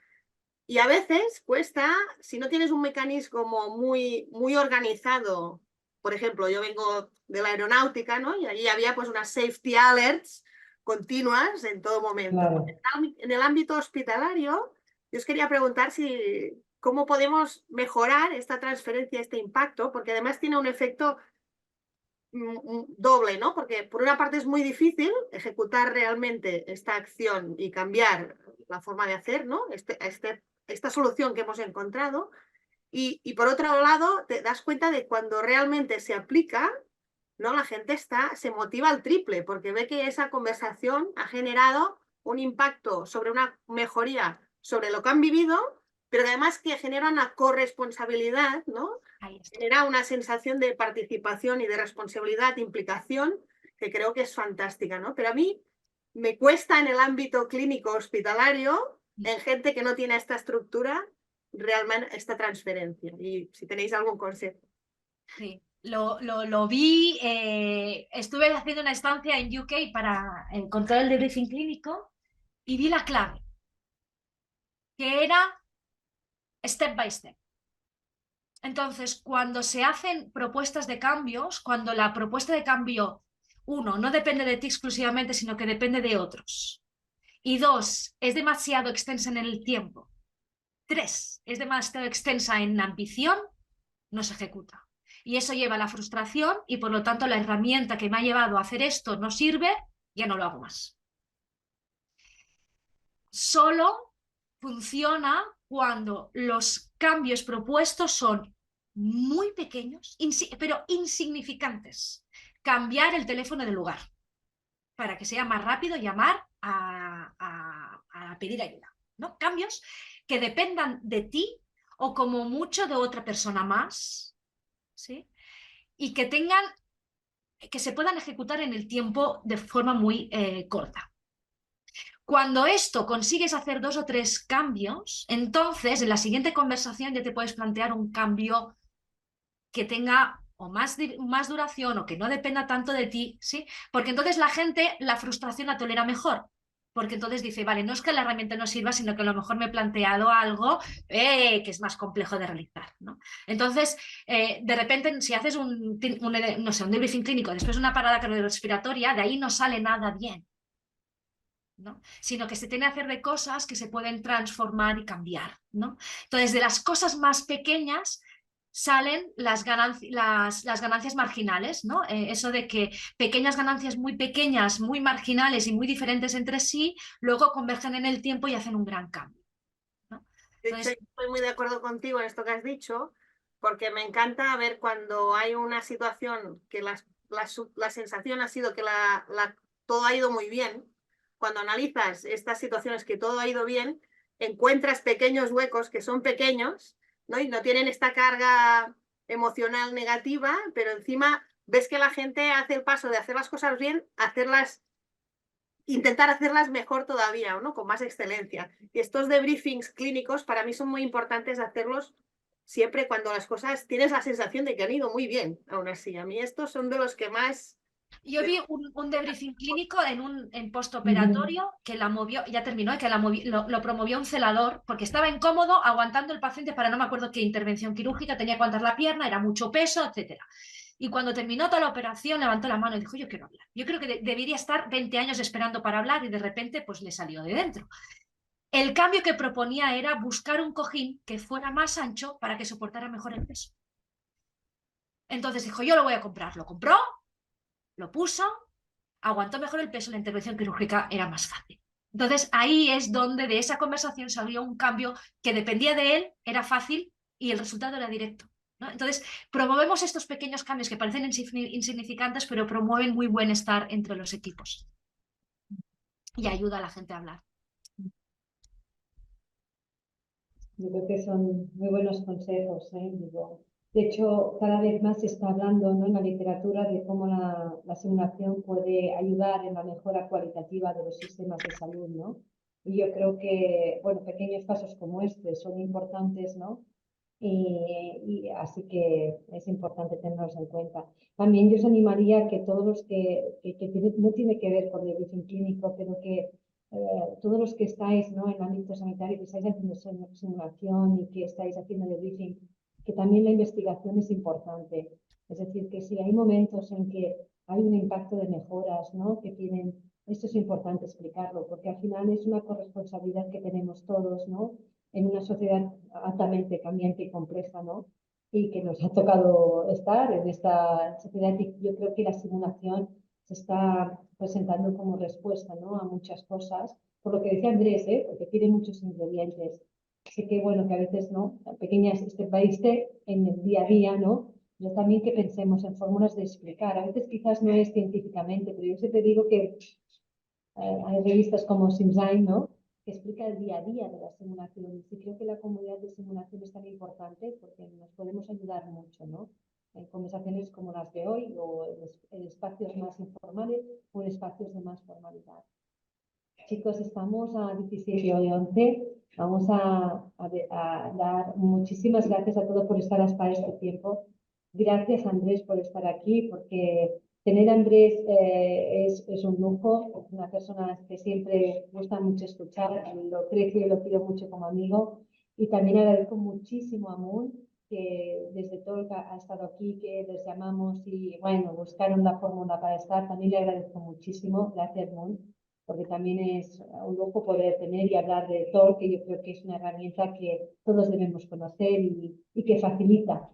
Speaker 4: Y a veces cuesta, si no tienes un mecanismo muy, muy organizado, por ejemplo, yo vengo de la aeronáutica, ¿no? Y allí había pues unas safety alerts continuas en todo momento.
Speaker 1: Claro.
Speaker 4: En el ámbito hospitalario, yo os quería preguntar cómo podemos mejorar esta transferencia, este impacto, porque además tiene un efecto doble, ¿no? Porque por una parte es muy difícil ejecutar realmente esta acción y cambiar la forma de hacer, ¿no? Esta solución que hemos encontrado. Y por otro lado, te das cuenta de cuando realmente se aplica, ¿no? La gente se motiva al triple, porque ve que esa conversación ha generado un impacto sobre una mejoría sobre lo que han vivido, pero además que genera una corresponsabilidad, ¿no? Genera una sensación de participación y de responsabilidad, de implicación, que creo que es fantástica, ¿no? Pero a mí me cuesta en el ámbito clínico hospitalario, en gente que no tiene esta estructura, realmente esta transferencia. Y si tenéis algún consejo.
Speaker 2: Sí, lo vi, estuve haciendo una estancia en UK para encontrar el debriefing clínico y vi la clave, que era step by step. Entonces, cuando se hacen propuestas de cambios, cuando la propuesta de cambio, uno, no depende de ti exclusivamente, sino que depende de otros. Y dos, es demasiado extensa en el tiempo. Tres, es demasiado extensa en ambición, no se ejecuta. Y eso lleva a la frustración y por lo tanto la herramienta que me ha llevado a hacer esto no sirve, ya no lo hago más. Solo funciona cuando los cambios propuestos son muy pequeños, pero insignificantes. Cambiar el teléfono de lugar para que sea más rápido llamar a pedir ayuda, ¿no? Cambios que dependan de ti o como mucho de otra persona más, ¿sí? Y que se puedan ejecutar en el tiempo de forma muy corta. Cuando esto consigues hacer 2 o 3 cambios, entonces en la siguiente conversación ya te puedes plantear un cambio que tenga o más duración o que no dependa tanto de ti, ¿sí? Porque entonces la gente la frustración la tolera mejor. Porque entonces dice, vale, no es que la herramienta no sirva, sino que a lo mejor me he planteado algo que es más complejo de realizar, ¿no? Entonces, de repente, si haces un debriefing clínico después de una parada cardiorrespiratoria, de ahí no sale nada bien, ¿no? Sino que se tiene que hacer de cosas que se pueden transformar y cambiar, ¿no? Entonces, de las cosas más pequeñas salen las ganancias marginales, ¿no? Eso de que pequeñas ganancias muy pequeñas, muy marginales y muy diferentes entre sí, luego convergen en el tiempo y hacen un gran cambio, ¿no?
Speaker 4: Entonces, estoy muy de acuerdo contigo en esto que has dicho, porque me encanta ver cuando hay una situación que la sensación ha sido que todo ha ido muy bien. Cuando analizas estas situaciones que todo ha ido bien, encuentras pequeños huecos que son pequeños, ¿no? Y no tienen esta carga emocional negativa, pero encima ves que la gente hace el paso de hacer las cosas bien, intentar hacerlas mejor todavía, ¿no? Con más excelencia. Y estos debriefings clínicos para mí son muy importantes hacerlos siempre cuando las cosas tienes la sensación de que han ido muy bien, aún así. A mí estos son de los que más...
Speaker 2: Yo vi un debriefing clínico en postoperatorio que la movió, ya terminó, que lo promovió un celador porque estaba incómodo aguantando el paciente para no me acuerdo qué intervención quirúrgica, tenía que aguantar la pierna, era mucho peso, etcétera. Y cuando terminó toda la operación levantó la mano y dijo, yo quiero hablar. Yo creo que debería estar 20 años esperando para hablar y de repente pues le salió de dentro. El cambio que proponía era buscar un cojín que fuera más ancho para que soportara mejor el peso. Entonces dijo, yo lo voy a comprar. Lo compró, lo puso, aguantó mejor el peso, la intervención quirúrgica era más fácil. Entonces ahí es donde de esa conversación salió un cambio que dependía de él, era fácil y el resultado era directo, ¿no? Entonces promovemos estos pequeños cambios que parecen insignificantes, pero promueven muy buen estar entre los equipos y ayuda a la gente a hablar.
Speaker 1: Yo creo que son muy buenos consejos, ¿eh? Digo, de hecho, cada vez más se está hablando, ¿no?, en la literatura de cómo la simulación puede ayudar en la mejora cualitativa de los sistemas de salud, ¿no? Y yo creo que, bueno, pequeños pasos como este son importantes, ¿no?, y así que es importante tenerlos en cuenta. También yo os animaría a que todos los no tiene que ver con el briefing clínico, pero que todos los que estáis, ¿no?, en el ámbito sanitario, que estáis haciendo simulación y que estáis haciendo el briefing, que también la investigación es importante. Es decir, que si hay momentos en que hay un impacto de mejoras, ¿no?, que tienen, esto es importante explicarlo, porque al final es una corresponsabilidad que tenemos todos, ¿no?, en una sociedad altamente cambiante y compleja, ¿no?, y que nos ha tocado estar en esta sociedad, y yo creo que la simulación se está presentando como respuesta, ¿no?, a muchas cosas, por lo que decía Andrés, porque tiene muchos ingredientes. Así que bueno, que a veces, ¿no?, pequeñas step by step en el día a día, ¿no?, yo también que pensemos en fórmulas de explicar. A veces quizás no es científicamente, pero yo siempre digo que hay revistas como SimScience, ¿no?, que explica el día a día de las simulaciones. Y creo que la comunidad de simulación es tan importante porque nos podemos ayudar mucho, ¿no?, en conversaciones como las de hoy o en espacios más informales o en espacios de más formalidad. Chicos, estamos a 17:11. Vamos a dar muchísimas gracias a todos por estar hasta este tiempo. Gracias, Andrés, por estar aquí, porque tener a Andrés es un lujo, una persona que siempre gusta mucho escuchar, lo aprecio y lo quiero mucho como amigo. Y también agradezco muchísimo a Moon, que desde todo ha estado aquí, que les llamamos y bueno, buscaron la fórmula para estar. También le agradezco muchísimo. Gracias, Moon, porque también es un lujo poder tener y hablar de Tor, que yo creo que es una herramienta que todos debemos conocer y que facilita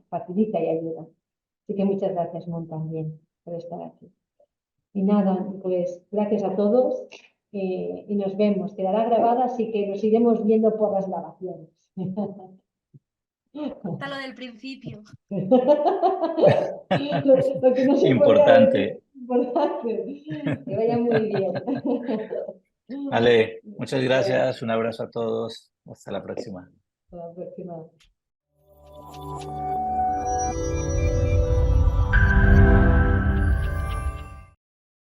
Speaker 1: y ayuda. Así que muchas gracias, Mon, también, por estar aquí. Y nada, pues gracias a todos y nos vemos. Quedará grabada, así que nos iremos viendo por las grabaciones.
Speaker 2: Hasta lo del principio.
Speaker 1: Lo que no se podía decir,
Speaker 3: Importante.
Speaker 1: importante. Que vaya muy bien.
Speaker 3: Vale, muchas gracias. Un abrazo a todos. Hasta la próxima.
Speaker 1: Hasta la próxima.